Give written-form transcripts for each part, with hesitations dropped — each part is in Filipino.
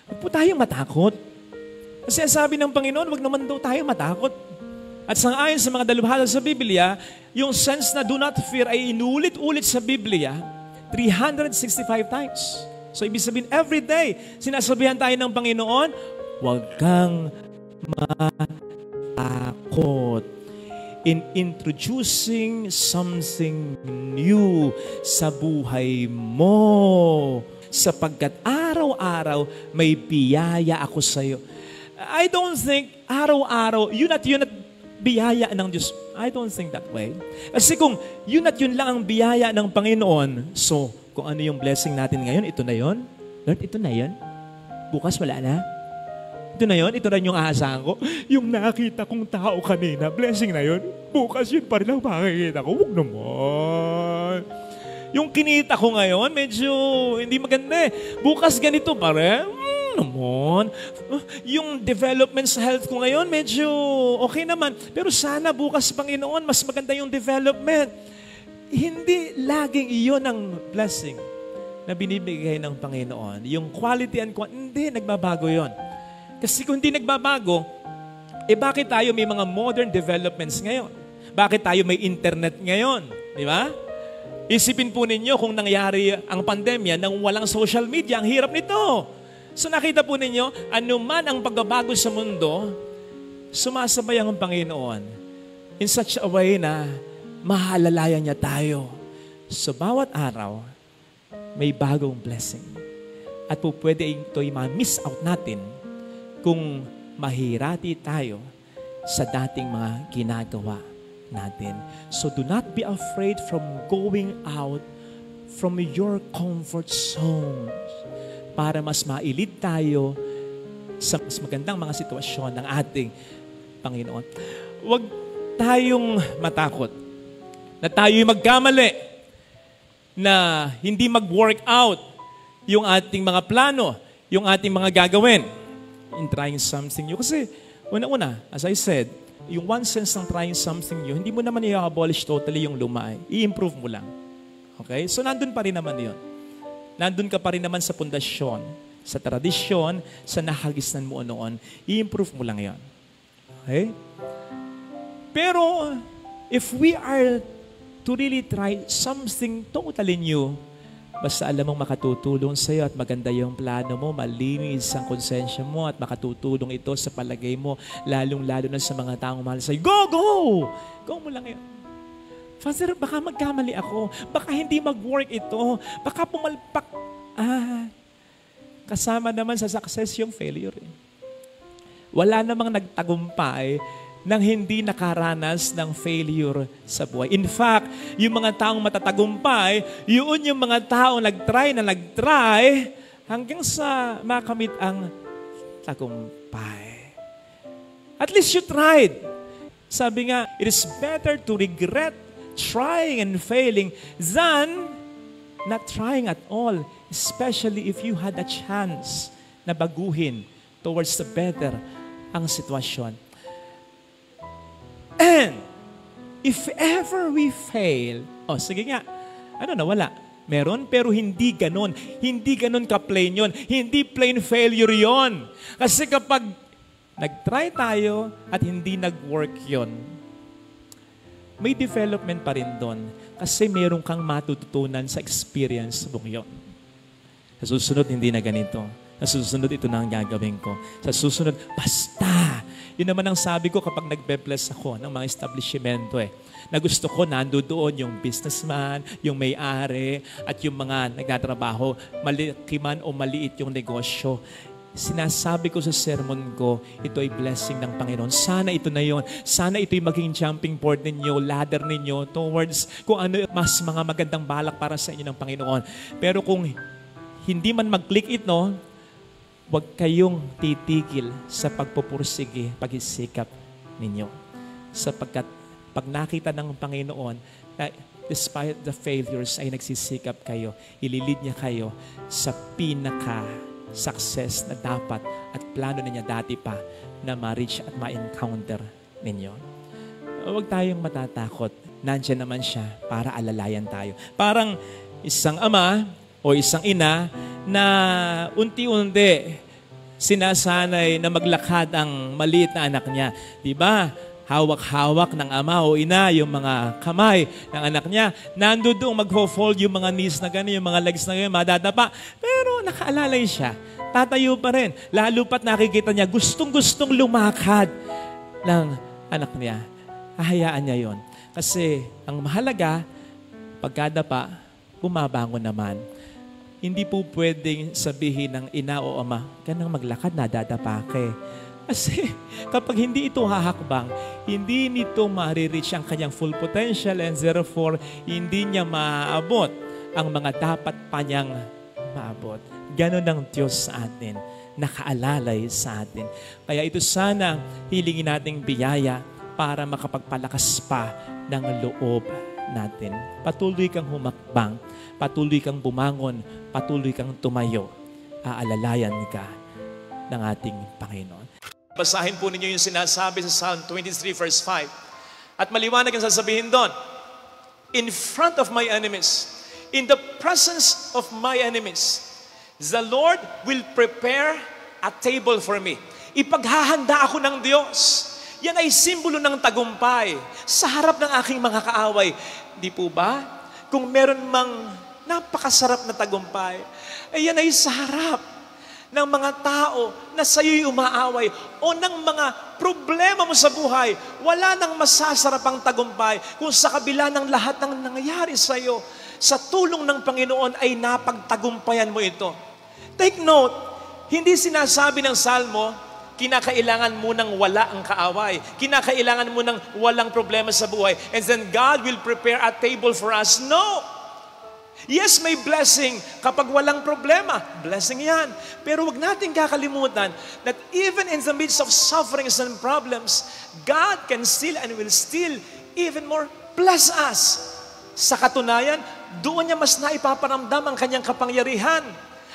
Huwag po tayong matakot. Kasi sabi ng Panginoon, huwag naman daw tayo matakot. At sangayon sa mga dalubhasa sa Biblia, yung sense na do not fear ay inulit-ulit sa Biblia 365 times. So ibig sabihin, every day, sinasabihan tayo ng Panginoon, huwag kang matakot. In introducing something new sa buhay mo. Sapagkat araw-araw may biyaya ako sa iyo. I don't think araw-araw, yun at biyaya ng Diyos. I don't think that way. Kasi kung yun at yun lang ang biyaya ng Panginoon, so kung ano yung blessing natin ngayon, ito na yun. Lord, ito na yun. Bukas wala na. Ito na yun, ito na yung aasahan ko. Yung nakita kong tao kanina, blessing na yun. Bukas yun pa rin ang makikita ko. Huwag naman. Yung kinita ko ngayon, medyo hindi maganda eh. Bukas ganito pa rin. Naman. Yung development sa health ko ngayon, medyo okay naman. Pero sana bukas, Panginoon, mas maganda yung development. Hindi laging iyon ang blessing na binibigay ng Panginoon. Yung quality and quantity, hindi, nagbabago yon. Kasi kung hindi nagbabago, bakit tayo may mga modern developments ngayon? Bakit tayo may internet ngayon? Di ba? Isipin po ninyo kung nangyari ang pandemya nang walang social media, ang hirap nito. So nakita po ninyo, anuman ang pagbabago sa mundo, sumasabay ang Panginoon in such a way na mahalalayan niya tayo. So bawat araw, may bagong blessing. At po pwede ito'y ma-miss out natin kung mahirati tayo sa dating mga ginagawa natin. So do not be afraid from going out from your comfort zone para mas mailid tayo sa mas magandang mga sitwasyon ng ating Panginoon. Huwag tayong matakot na tayo'y magkamali, na hindi mag-work out yung ating mga plano, yung ating mga gagawin in trying something new. Kasi, una-una, as I said, yung one sense ng trying something new, hindi mo naman i-abolish totally yung luma. I-improve mo lang. Okay? So, nandun pa rin naman yun. Nandun ka pa rin naman sa pundasyon, sa tradisyon, sa nakagisnan mo noon. I-improve mo lang yan. Okay? Pero, if we are to really try something totally new, basta alam mong makatutulong sa'yo at maganda yung plano mo, malinis ang konsensya mo at makatutulong ito sa palagay mo, lalong-lalo na sa mga taong mahal sa'yo. Go! Go! Go mo lang yun. Father, baka magkamali ako. Baka hindi mag-work ito. Baka pumalpak. Kasama naman sa success yung failure. Wala namang nagtagumpay nang hindi nakaranas ng failure sa buhay. In fact, yung mga taong matatagumpay, yun yung mga taong nagtry hanggang sa makamit ang tagumpay. At least you tried. Sabi nga, it is better to regret trying and failing than not trying at all, especially if you had a chance na baguhin towards the better ang sitwasyon. And if ever we fail, sige nga, wala. Meron, pero hindi ganon. Hindi ganon ka-plain yun. Hindi plain failure yon. Kasi kapag nag-try tayo at hindi nag-work yon, may development pa rin doon. Kasi meron kang matututunan sa experience mong yon. Sa susunod, hindi na ganito. Sa susunod, ito na ang gagawin ko. Sa susunod, basta. Yun naman ang sabi ko kapag nagbe-bless ako ng mga establishmento na gusto ko nandoon yung businessman, yung may-ari, at yung mga nagtatrabaho, malaki man o maliit yung negosyo. Sinasabi ko sa sermon ko, ito ay blessing ng Panginoon. Sana ito na yon. Sana ito'y maging jumping board ninyo, ladder ninyo towards kung ano mas mga magandang balak para sa inyo ng Panginoon. Pero kung hindi man mag-click ito, huwag kayong titigil sa pagpupursige, pagsisikap ninyo. Sapagkat pag nakita ng Panginoon na despite the failures ay nagsisikap kayo, ililid niya kayo sa pinaka-success na dapat at plano niya dati pa na ma-reach at ma-encounter ninyo. Huwag tayong matatakot. Nandiyan naman siya para alalayan tayo. Parang isang ama o isang ina na unti-unti sinasanay na maglakad ang maliit na anak niya. Di ba? Hawak-hawak ng ama o ina yung mga kamay ng anak niya. Nandoon magfo-fold yung mga knees na gano'n, yung mga legs na gano'n, madadapa. Pero nakaalalay siya. Tatayo pa rin. Lalo pat nakikita niya, gustong-gustong lumakad ng anak niya. Hahayaan niya yon. Kasi ang mahalaga, pagkadapa, bumabangon naman. Hindi po pwedeng sabihin ng ina o ama, ganang maglakad, nadadapa ka. Kasi kapag hindi ito hahakbang, hindi nito ma-reach ang kanyang full potential and therefore hindi niya maaabot ang mga dapat pa niyang maabot. Ganon ang Diyos sa atin, nakaalalay sa atin. Kaya ito sana hilingin nating biyaya para makapagpalakas pa ng loob natin. Patuloy kang humakbang, patuloy kang bumangon, patuloy kang tumayo. Aalalayan ka ng ating Panginoon. Basahin po ninyo yung sinasabi sa Psalm 23 verse 5. At maliwanag ang sasabihin doon. In front of my enemies, in the presence of my enemies, the Lord will prepare a table for me. Ipaghahanda ako ng Diyos. Yan ay simbolo ng tagumpay sa harap ng aking mga kaaway. Di po ba? Kung meron mang napakasarap na tagumpay, ay yan ay sa harap ng mga tao na sa'yo'y umaaway o ng mga problema mo sa buhay, wala nang masasarap ang tagumpay kung sa kabila ng lahat ng nangyayari sa'yo, sa tulong ng Panginoon ay napagtagumpayan mo ito. Take note, hindi sinasabi ng Salmo, kinakailangan mo nang wala ang kaaway. Kinakailangan mo nang walang problema sa buhay. And then God will prepare a table for us. No! Yes, may blessing kapag walang problema. Blessing yan. Pero wag natin kakalimutan that even in the midst of sufferings and problems, God can still and will still even more bless us. Sa katunayan, doon niya mas naipaparamdam ang kanyang kapangyarihan,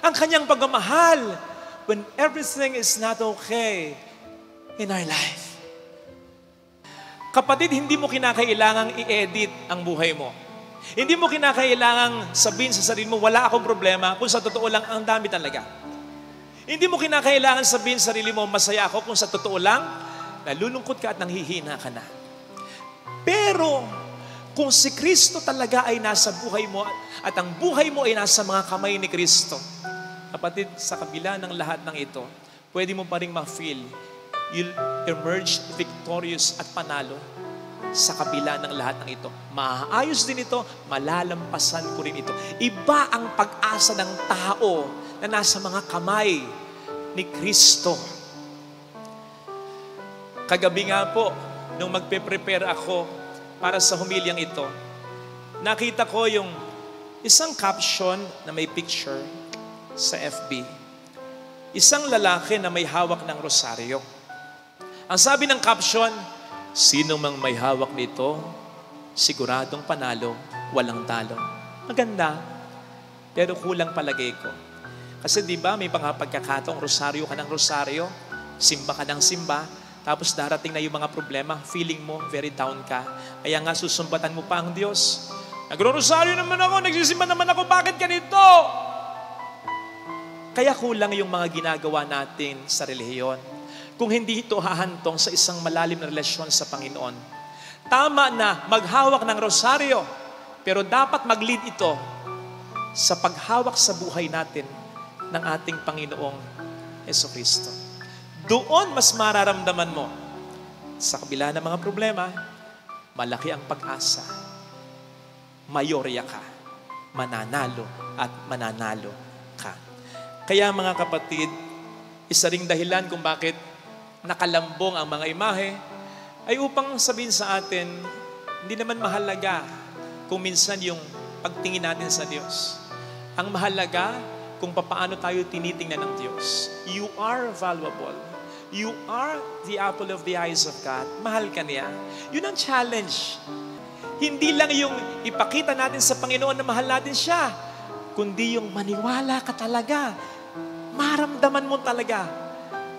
ang kanyang pagmamahal when everything is not okay in our life. Kapatid, hindi mo kinakailangang i-edit ang buhay mo. Hindi mo kinakailangang sabihin sa sarili mo, wala akong problema, kung sa totoo lang, ang dami talaga. Hindi mo kinakailangan sabihin sa sarili mo, masaya ako, kung sa totoo lang, nalulungkot ka at nanghihina ka na. Pero, kung si Kristo talaga ay nasa buhay mo, at ang buhay mo ay nasa mga kamay ni Kristo, kapatid, sa kabila ng lahat ng ito, pwede mo pa rin ma-feel, you'll emerge victorious at panalo sa kabila ng lahat ng ito. Maayos din ito, malalampasan ko rin ito. Iba ang pag-asa ng tao na nasa mga kamay ni Kristo. Kagabi nga po, nung magpe-prepare ako para sa humilyang ito, nakita ko yung isang caption na may picture sa FB. Isang lalaki na may hawak ng rosaryo. Ang sabi ng caption, sino mang may hawak nito, siguradong panalo, walang talo. Maganda, pero kulang palagay ko. Kasi di ba may mga pagkakataong rosaryo ka ng rosaryo, simba ka ng simba, tapos darating na yung mga problema, feeling mo very down ka. Kaya nga susumbatan mo pa ang Diyos. Nagro-rosaryo naman ako, nagsisimba naman ako, bakit ganito? Kaya kulang yung mga ginagawa natin sa relihiyon. Kung hindi ito hahantong sa isang malalim na relasyon sa Panginoon. Tama na maghawak ng rosaryo, pero dapat mag-lead ito sa paghawak sa buhay natin ng ating Panginoong Jesucristo. Doon mas mararamdaman mo, sa kabila ng mga problema, malaki ang pag-asa. Mayorya ka, mananalo at mananalo ka. Kaya mga kapatid, isa ring dahilan kung bakit nakalambong ang mga imahe, ay upang sabihin sa atin, hindi naman mahalaga kung minsan yung pagtingin natin sa Diyos. Ang mahalaga kung paano tayo tinitingnan ng Diyos. You are valuable. You are the apple of the eyes of God. Mahal ka niya. Yun ang challenge. Hindi lang yung ipakita natin sa Panginoon na mahal natin siya, kundi yung maniwala ka talaga. Maramdaman mo talaga.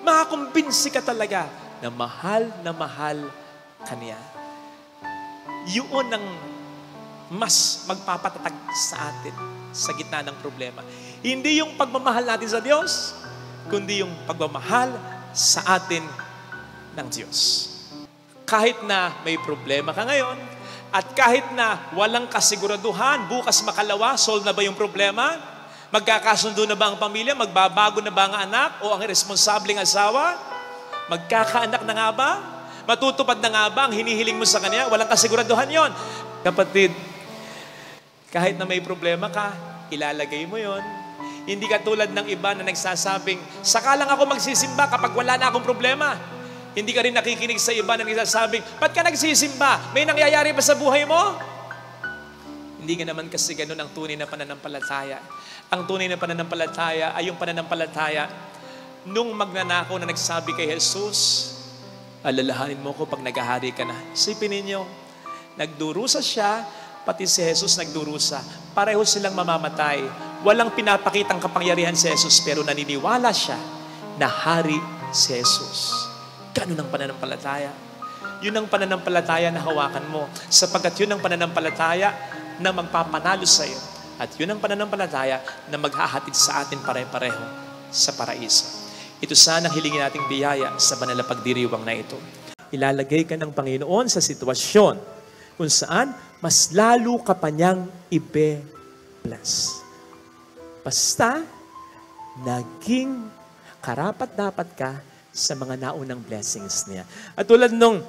Makakumbinsi ka talaga na mahal ka niya. Yun ang mas magpapatatag sa atin sa gitna ng problema. Hindi yung pagmamahal natin sa Diyos, kundi yung pagmamahal sa atin ng Diyos. Kahit na may problema ka ngayon, at kahit na walang kasiguraduhan, bukas makalawa, solve na ba yung problema? Magkakasundo na ba ang pamilya? Magbabago na ba ang anak o ang irresponsableng asawa? Magkakaanak na nga ba? Matutupad na nga ba ang hinihiling mo sa kanya? Walang kasiguraduhan yon. Kapatid, kahit na may problema ka, ilalagay mo yon. Hindi ka tulad ng iba na nagsasabing, saka lang ako magsisimba kapag wala na akong problema. Hindi ka rin nakikinig sa iba na nagsasabing, ba't ka nagsisimba? May nangyayari ba sa buhay mo? Hindi ka naman kasi ganun ang tunay na pananampalataya. Ang tunay na pananampalataya ay yung pananampalataya nung magnanakaw na nagsabi kay Jesus, alalahanin mo ko pag naghahari ka na. Isipin ninyo, nagdurusa siya, pati si Jesus nagdurusa. Pareho silang mamamatay. Walang pinapakitang kapangyarihan si Jesus, pero naniniwala siya na hari si Jesus. Ganun ang pananampalataya. Yun ang pananampalataya na hawakan mo. Sapagkat yun ang pananampalataya na magpapanalo sa iyo. At yun ang pananampalataya na maghahatid sa atin pare-pareho sa paraiso. Ito sana ang hilingin nating biyaya sa banal na pagdiriwang na ito. Ilalagay ka ng Panginoon sa sitwasyon kung saan mas lalo ka pa niyang ibe-bless. Basta, naging karapat-dapat ka sa mga naunang blessings niya. At tulad nung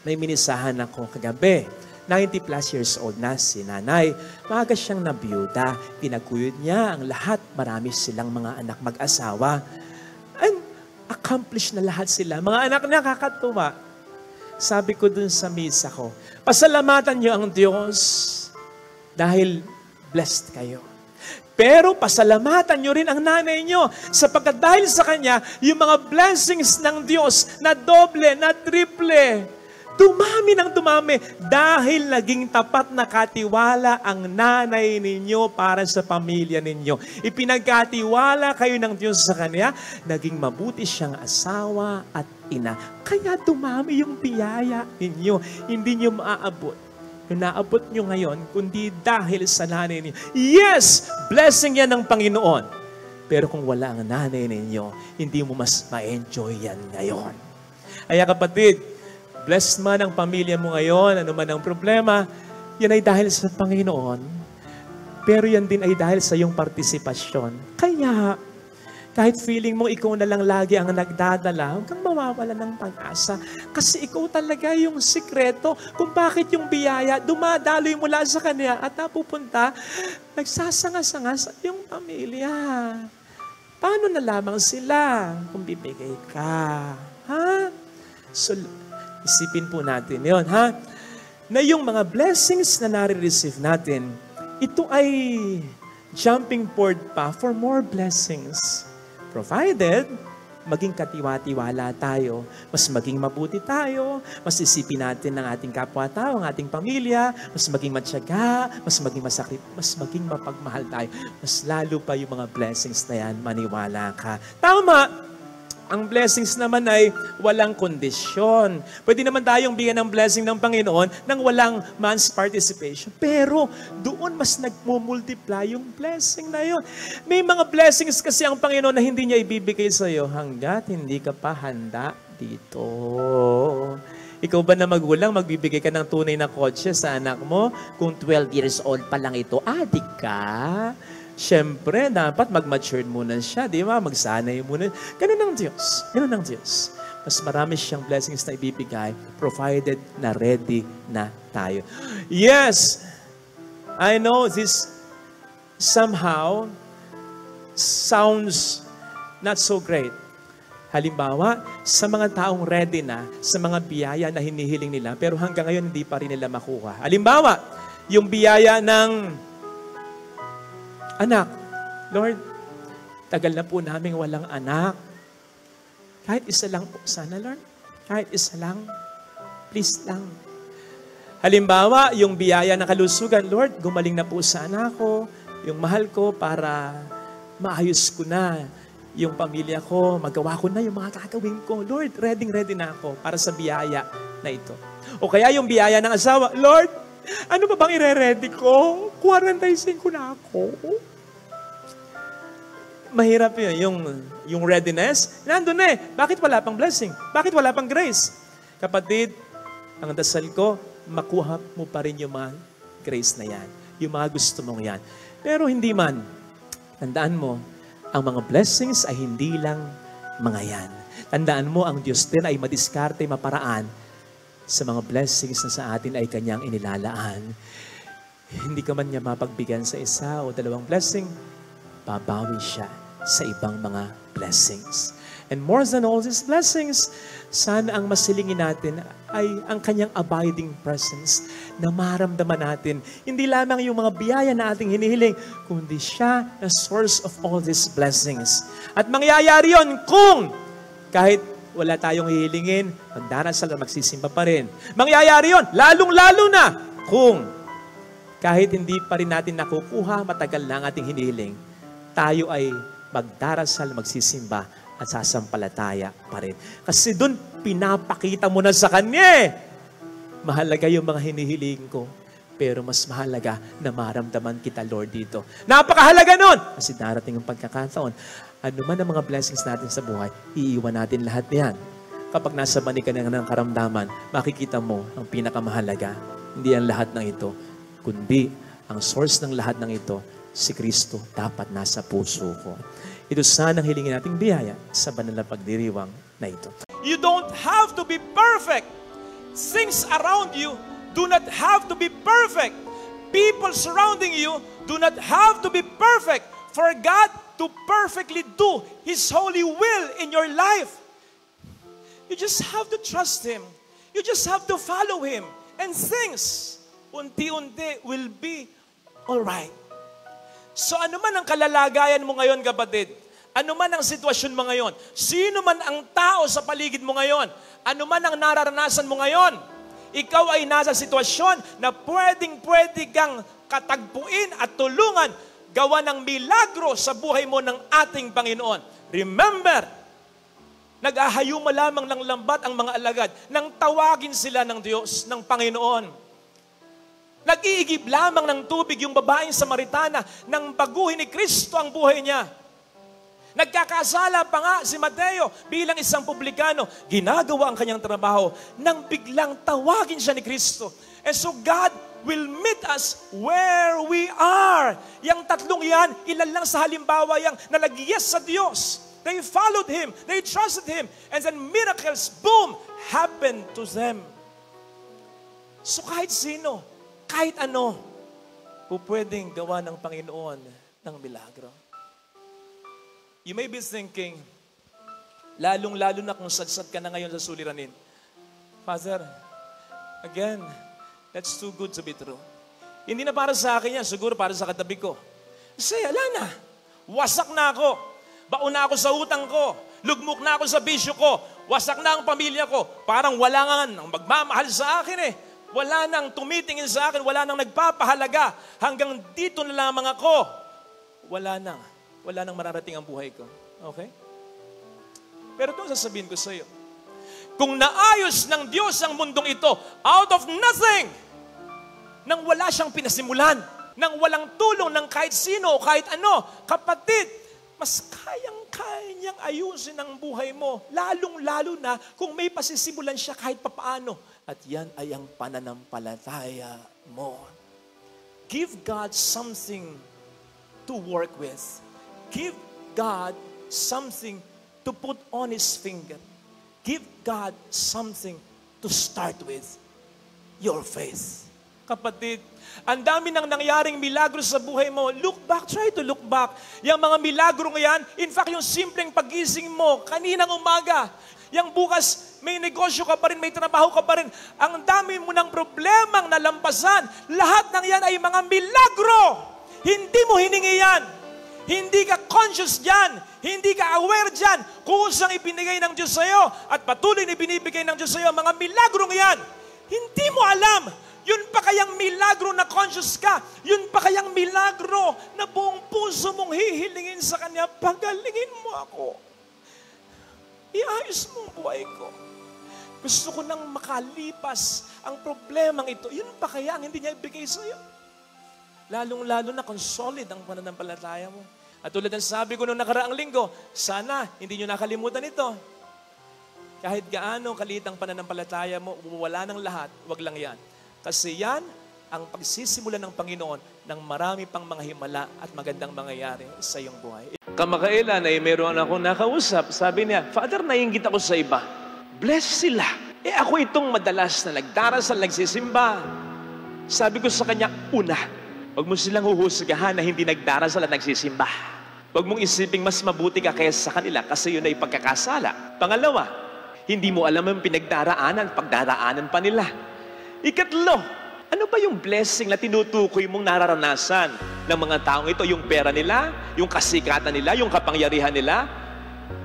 may minisahan ako kagabi, 90 plus years old na si nanay, maaga siyang nabiyuda, pinagkuyod niya ang lahat, marami silang mga anak mag-asawa, and accomplished na lahat sila. Mga anak na kakatuwa. Sabi ko dun sa misa ko, pasalamatan niyo ang Diyos dahil blessed kayo. Pero pasalamatan nyo rin ang nanay nyo sapagkat dahil sa kanya, yung mga blessings ng Diyos na doble, na triple, dumami ng dumami dahil naging tapat na katiwala ang nanay ninyo para sa pamilya ninyo. Ipinagkatiwala kayo ng Diyos sa kanya, naging mabuti siyang asawa at ina. Kaya dumami yung biyaya ninyo, hindi nyo maaabot. Yung naabot nyo ngayon, kundi dahil sa nanay ninyo. Yes! Blessing yan ng Panginoon. Pero kung wala ang nanay ninyo, hindi mo mas ma-enjoy yan ngayon. Kaya kapatid, blessed man ang pamilya mo ngayon, ano man ang problema, yan ay dahil sa Panginoon. Pero yan din ay dahil sa iyong partisipasyon. Kaya, kahit feeling mo ikaw na lang lagi ang nagdadala, huwag kang mawawala ng pag-asa. Kasi ikaw talaga yung sikreto kung bakit yung biyaya dumadaloy mula sa kanya at napupunta, nagsasanga-sanga sa iyong pamilya. Paano na lamang sila kung bibigay ka? Ha? So, isipin po natin yun, ha? Na yung mga blessings na nare-receive natin, ito ay jumping board pa for more blessings. Provided, maging katiwa-tiwala tayo, mas maging mabuti tayo, mas isipin natin ng ating kapwa-tao, ang ating pamilya, mas maging matyaga, mas maging masakit, mas maging mapagmahal tayo. Mas lalo pa yung mga blessings na yan, maniwala ka. Tama! Ang blessings naman ay walang kondisyon. Pwede naman tayong bigyan ng blessing ng Panginoon nang walang man's participation. Pero doon mas nagmumultiply yung blessing na yun. May mga blessings kasi ang Panginoon na hindi niya ibibigay sa iyo hanggat hindi ka pa handa dito. Ikaw ba na magulang, magbibigay ka ng tunay na kotse sa anak mo? Kung 12 years old pa lang ito, adik ka? Siyempre, dapat mag-matured muna siya, di ba? Magsanay muna. Ganun ang Diyos. Ganun ang Diyos. Mas marami siyang blessings na ibibigay, provided na ready na tayo. Yes! I know this somehow sounds not so great. Halimbawa, sa mga taong ready na, sa mga biyaya na hinihiling nila, pero hanggang ngayon hindi pa rin nila makuha. Halimbawa, yung biyaya ng anak. Lord, tagal na po namin walang anak. Kahit isa lang po sana, Lord. Kahit isa lang. Please lang. Halimbawa, yung biyaya ng kalusugan, Lord, gumaling na po sa anak ko, yung mahal ko para maayos ko na yung pamilya ko, magawa ko na yung mga gagawin ko. Lord, ready na ako para sa biyaya na ito. O kaya yung biyaya ng asawa, Lord, ano ba bang ire-ready ko? 45 na ako. mahirap yun. Yung readiness, nandun na eh. Bakit wala pang blessing? Bakit wala pang grace? Kapatid, ang dasal ko, makuha mo pa rin yung mga grace na yan. Yung mga gusto mong yan. Pero hindi man, tandaan mo, ang mga blessings ay hindi lang mga yan. Tandaan mo, ang Diyos din ay madiskarte, maparaan sa mga blessings na sa atin ay Kanyang inilalaan. Hindi ka man niya mapagbigyan sa isa o dalawang blessing, babawi siya sa ibang mga blessings. And more than all these blessings, sana ang masilingin natin ay ang Kanyang abiding presence na maramdaman natin. Hindi lamang yung mga biyaya na ating hinihiling, kundi siya na source of all these blessings. At mangyayari yon kung kahit wala tayong hihilingin, magdarasal at magsisimba pa rin. Mangyayari yon lalong-lalo na kung kahit hindi pa rin natin nakukuha, matagal na ang ating hinihiling, tayo ay magdarasal, magsisimba, at sasampalataya pa rin. Kasi doon, pinapakita mo na sa Kanya eh. Mahalaga yung mga hinihiling ko, pero mas mahalaga na maramdaman kita, Lord, dito. Napakahalaga nun! Kasi darating ang pagkakataon, ano man ang mga blessings natin sa buhay, iiwan natin lahat yan. Kapag nasa mani ka ng karamdaman, makikita mo ang pinakamahalaga. Hindi ang lahat ng ito, kundi ang source ng lahat ng ito, si Kristo dapat nasa puso ko. Ito sana ang hilingin nating biyaya sa banal na pagdiriwang na ito. You don't have to be perfect. Things around you do not have to be perfect. People surrounding you do not have to be perfect for God to perfectly do His holy will in your life. You just have to trust Him. You just have to follow Him. And things, unti-unti, will be alright. So ano man ang kalalagayan mo ngayon, kapatid, ano man ang sitwasyon mo ngayon, sino man ang tao sa paligid mo ngayon, ano man ang nararanasan mo ngayon, ikaw ay nasa sitwasyon na pwedeng-pwede kang katagpuin at tulungan gawa ng milagro sa buhay mo ng ating Panginoon. Remember, nag-ahayuma lamang ng lambat ang mga alagad nang tawagin sila ng Diyos, ng Panginoon. Nag-iigib lamang ng tubig yung babaeng Samaritana nang baguhin ni Kristo ang buhay niya. Nagkakasala pa nga si Mateo bilang isang publikano. Ginagawa ang kanyang trabaho nang biglang tawagin siya ni Kristo. And so God will meet us where we are. Yang tatlong yan, ilan lang sa halimbawa yang nalagyes sa Diyos. They followed Him. They trusted Him. And then miracles, boom, happened to them. So kahit sino, kahit ano, pwedeng gawa ng Panginoon ng milagro. You may be thinking, lalong-lalo na kung sadsad ka na ngayon sa suliranin, Father, again, that's too good to be true. Hindi na para sa akin yan, siguro para sa katabi ko. Kasi ala na, wasak na ako, baon na ako sa utang ko, lugmok na ako sa bisyo ko, wasak na ang pamilya ko, parang wala nga ang magmamahal sa akin eh. Wala nang tumitingin sa akin, wala nang nagpapahalaga. Hanggang dito na lamang ako. Wala nang mararating ang buhay ko. Okay? Pero ito sasabihin ko sa iyo. Kung naayos ng Diyos ang mundong ito, out of nothing, nang wala siyang pinasimulan, nang walang tulong ng kahit sino o kahit ano, kapatid, mas kayang-kaya niyang ayusin ang buhay mo, lalong-lalo na kung may pasisimulan siya kahit papaano. At yan ay ang pananampalataya mo. Give God something to work with. Give God something to put on His finger. Give God something to start with. Your faith. Kapatid, ang dami nang nangyaring milagro sa buhay mo. Look back, try to look back. Yung mga milagro ngayon, in fact, yung simpleng pagising mo, kaninang umaga, yung bukas, may negosyo ka pa rin, may trabaho ka pa rin. Ang dami mo ng problemang nalampasan. Lahat ng yan ay mga milagro. Hindi mo hiningi yan. Hindi ka conscious dyan. Hindi ka aware dyan. Kusang ibinigay ng Diyos sa'yo at patuloy na binibigay ng Diyos sa'yo, mga milagro yan. Hindi mo alam. Yun pa kayang milagro na conscious ka. Yun pa kayang milagro na buong puso mong hihilingin sa Kanya. Pagalingin mo ako. Iayos mo ang buhay ko. Gusto ko nang makalipas ang problemang ito. Yun pa kaya ang hindi niya ibigay sa'yo? Lalong-lalo na kung solid ang pananampalataya mo. At tulad ng sabi ko noong nakaraang linggo, sana hindi nyo nakalimutan ito. Kahit gaano kaliit ang pananampalataya mo, wala ng lahat, wag lang yan. Kasi yan ang pagsisimula ng Panginoon ng marami pang mga himala at magandang mangyayari sa iyong buhay. Kamakailan ay meron akong nakausap, sabi niya, Father, naiinggit ako sa iba. Bless sila. Ako itong madalas na nagdarasal, nagsisimba. Sabi ko sa kanya, una, huwag mo silang huhusgahan na hindi nagdarasal at nagsisimba. Huwag mong isiping mas mabuti ka kaysa sa kanila kasi yun ay pagkakasala. Pangalawa, hindi mo alam ang pagdaraanan pa nila. Ikatlo, ano ba yung blessing na tinutukoy mong nararanasan ng mga taong ito? Yung pera nila, yung kasikatan nila, yung kapangyarihan nila?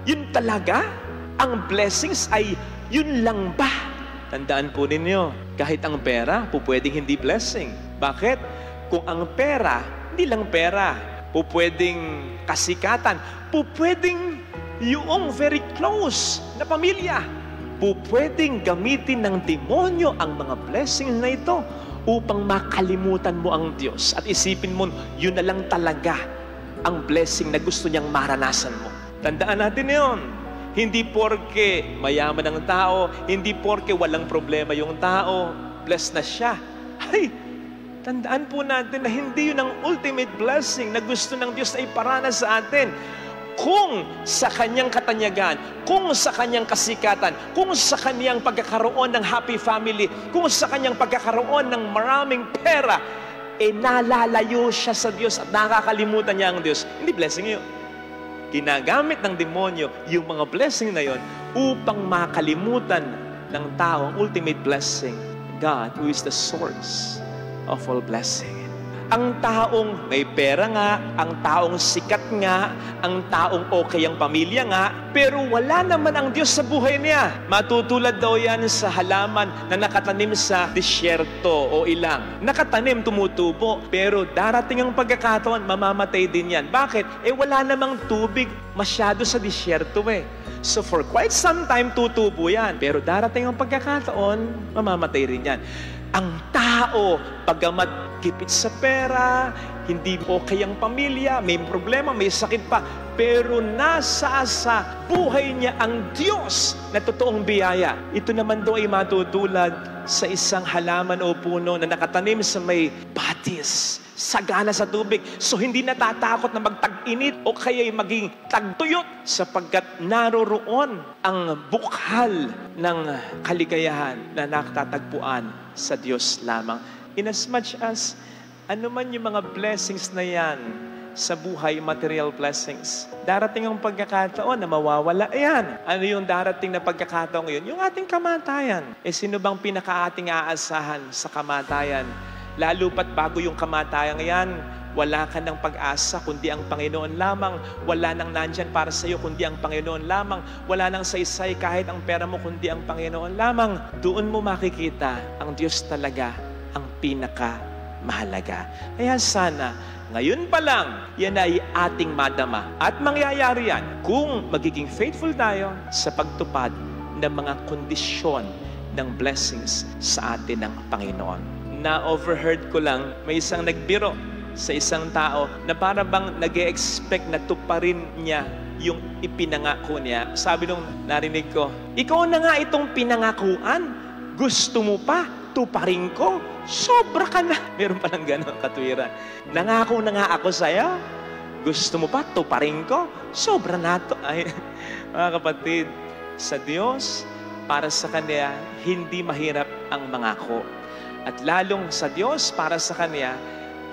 Yun talaga? Ang blessings ay yun lang ba? Tandaan po ninyo, kahit ang pera, pwedeng hindi blessing. Bakit? Kung ang pera, hindi lang pera, pwedeng kasikatan, pwedeng yung very close na pamilya, pwedeng gamitin ng demonyo ang mga blessings na ito upang makalimutan mo ang Diyos at isipin mo, yun na lang talaga ang blessing na gusto niyang maranasan mo. Tandaan natin yun. Hindi porke mayaman ang tao, hindi porke walang problema yung tao, blessed na siya. Ay, tandaan po natin na hindi yun ang ultimate blessing na gusto ng Diyos na iparanas sa atin. Kung sa kanyang katanyagan, kung sa kanyang kasikatan, kung sa kanyang pagkakaroon ng happy family, kung sa kanyang pagkakaroon ng maraming pera, nalalayo siya sa Diyos at nakakalimutan niya ang Diyos, hindi blessing yun. Ginagamit ng demonyo yung mga blessing na yon upang makalimutan ng tao ang ultimate blessing, God who is the source of all blessing. Ang taong may pera nga, ang taong sikat nga, ang taong okay ang pamilya nga, pero wala naman ang Diyos sa buhay niya. Matutulad daw yan sa halaman na nakatanim sa disyerto o ilang. Nakatanim, tumutubo, pero darating ang pagkakataon, mamamatay din yan. Bakit? Wala namang tubig masyado sa disyerto So for quite some time, tutubo yan. Pero darating ang pagkakataon, mamamatay rin yan. Ang tao, pagamat kipit sa pera, hindi okay ang pamilya, may problema, may sakit pa, pero nasa sa buhay niya ang Diyos na totoong biyaya. Ito naman daw ay matutulad sa isang halaman o puno na nakatanim sa may batis, sagana sa tubig. So hindi natatakot na magtag-init o kaya'y maging tagtuyot sapagkat naroroon ang bukhal ng kaligayahan na nakatatagpuan sa Diyos lamang. Inasmuch as ano man yung mga blessings na yan sa buhay, material blessings, darating ang pagkakataon na mawawala yan. Ano yung darating na pagkakataon ngayon? Yung ating kamatayan. Sino bang pinaka-ating aasahan sa kamatayan? Lalo pat bago yung kamatayan yan, wala ka ng pag-asa kundi ang Panginoon lamang. Wala nang nandyan para sa iyo kundi ang Panginoon lamang. Wala nang saysay kahit ang pera mo kundi ang Panginoon lamang. Doon mo makikita ang Diyos talaga ang pinaka-mahalaga. Kaya sana, ngayon pa lang, yan ay ating madama. At mangyayari yan kung magiging faithful tayo sa pagtupad ng mga kondisyon ng blessings sa atin ng Panginoon. Na-overheard ko lang, may isang nagbiro sa isang tao na para bang nag-e-expect na tuparin niya yung ipinangako niya. Sabi nung narinig ko, ikaw na nga itong pinangakuan, gusto mo pa, tuparin ko, sobra ka na. Meron palang gano'ng katwiran. Nangako na nga ako sa'yo, gusto mo pa, tuparin ko, sobra na to. Ay, mga kapatid, sa Diyos, para sa Kanya, hindi mahirap ang mangako. At lalong sa Diyos, para sa Kanya,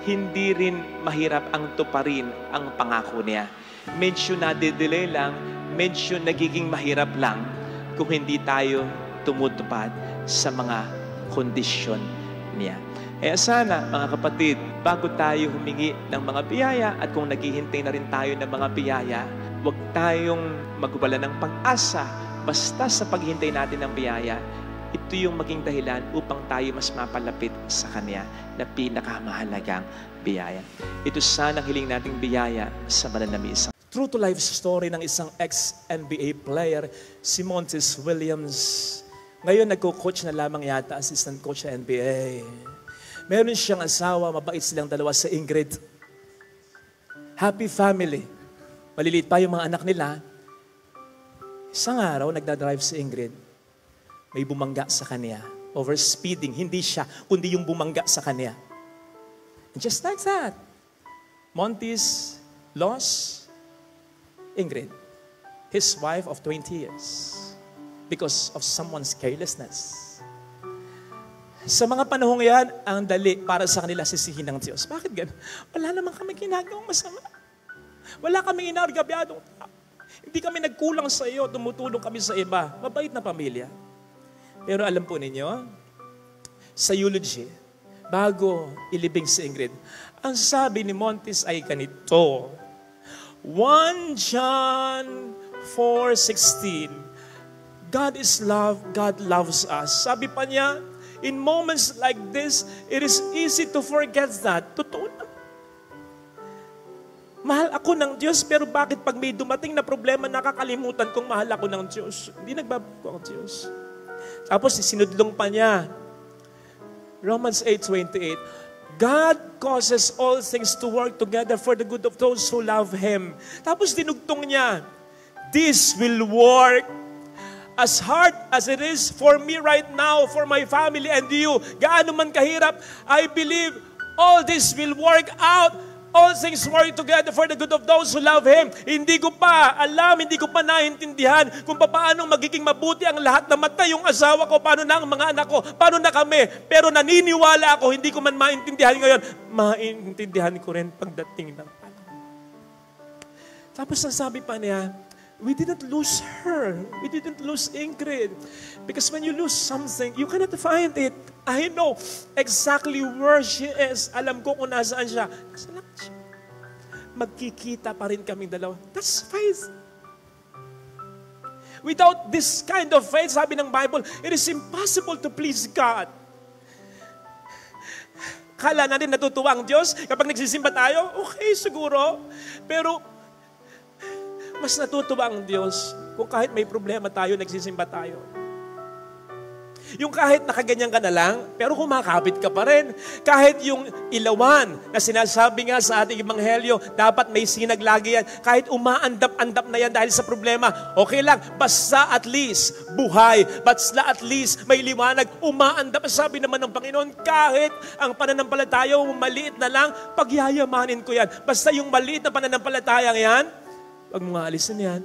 hindi rin mahirap ang tuparin ang pangako niya. Medyo nade-delay lang, medyo nagiging mahirap lang kung hindi tayo tumutupad sa mga kondisyon niya. Kaya sana, mga kapatid, bago tayo humingi ng mga biyaya at kung naghihintay na rin tayo ng mga biyaya, huwag tayong magwala ng pag-asa basta sa paghintay natin ng biyaya. Ito yung maging dahilan upang tayo mas mapalapit sa Kanya na pinakamahalagang biyaya. Ito sana ang hiling nating biyaya sa mananamisa. True to life story ng isang ex-NBA player, si Montes Williams. Ngayon nagko-coach na lamang yata, assistant coach sa NBA. Meron siyang asawa, mabait silang dalawa sa Ingrid. Happy family. maliliit pa yung mga anak nila. Isang araw, nagdadrive si Ingrid. May bumangga sa kanya. Overspeeding. Hindi siya, kundi yung bumangga sa kanya. And just like that, Monty's lost Ingrid, his wife of 20 years, because of someone's carelessness. Sa mga panahong yan, ang dali para sa kanila sisihin ng Diyos. Bakit ganun? Wala naman kami ginagawang masama. Wala kami inargabyadong tao. Hindi kami nagkulang sa iyo, tumutulong kami sa iba. Mabait na pamilya. Pero alam po ninyo, sa eulogy, bago ilibing si Ingrid, ang sabi ni Montes ay ganito, 1 John 4:16, God is love, God loves us. Sabi pa niya, in moments like this, it is easy to forget that. Totoo na. Mahal ako ng Diyos, pero bakit pag may dumating na problema, nakakalimutan kong mahal ako ng Diyos? Hindi nagbabago ang Diyos. Tapos sinudlong pa niya, Romans 8:28, God causes all things to work together for the good of those who love Him. Tapos dinugtong niya, this will work as hard as it is for me right now, for my family and you. Gaano man kahirap, I believe all this will work out. All things work together for the good of those who love Him. Hindi ko pa alam, hindi ko pa naintindihan kung paano magiging mabuti ang lahat. Namatay yung asawa ko, paano na ang mga anak ko, paano na kami. Pero naniniwala ako, hindi ko man maintindihan ngayon. Maintindihan ko rin pagdating ng panahon. Tapos ang sabi pa niya, we didn't lose her. We didn't lose Ingrid. Because when you lose something, you cannot find it. I know exactly where she is. Alam ko kung nasaan siya. Nasa langit siya. Magkikita pa rin kaming dalawa. That's faith. Without this kind of faith, sabi ng Bible, it is impossible to please God. Kala natin natutuwa ang Diyos kapag nagsisimba tayo? Okay, siguro. Pero mas natutuwa ang Diyos kung kahit may problema tayo, nagsisimba tayo. Yung kahit nakaganyan ka na lang, pero kumakapit ka pa rin. Kahit yung ilawan na sinasabi nga sa ating Ebanghelyo, dapat may sinag lagi yan. Kahit umaandap-andap na yan dahil sa problema, okay lang, basta at least buhay, basta at least may liwanag, umaandap. Sabi naman ng Panginoon, kahit ang pananampalataya maliit na lang, pagyayamanin ko yan. Basta yung maliit na pananampalatayang yan, pag mga alisin yan,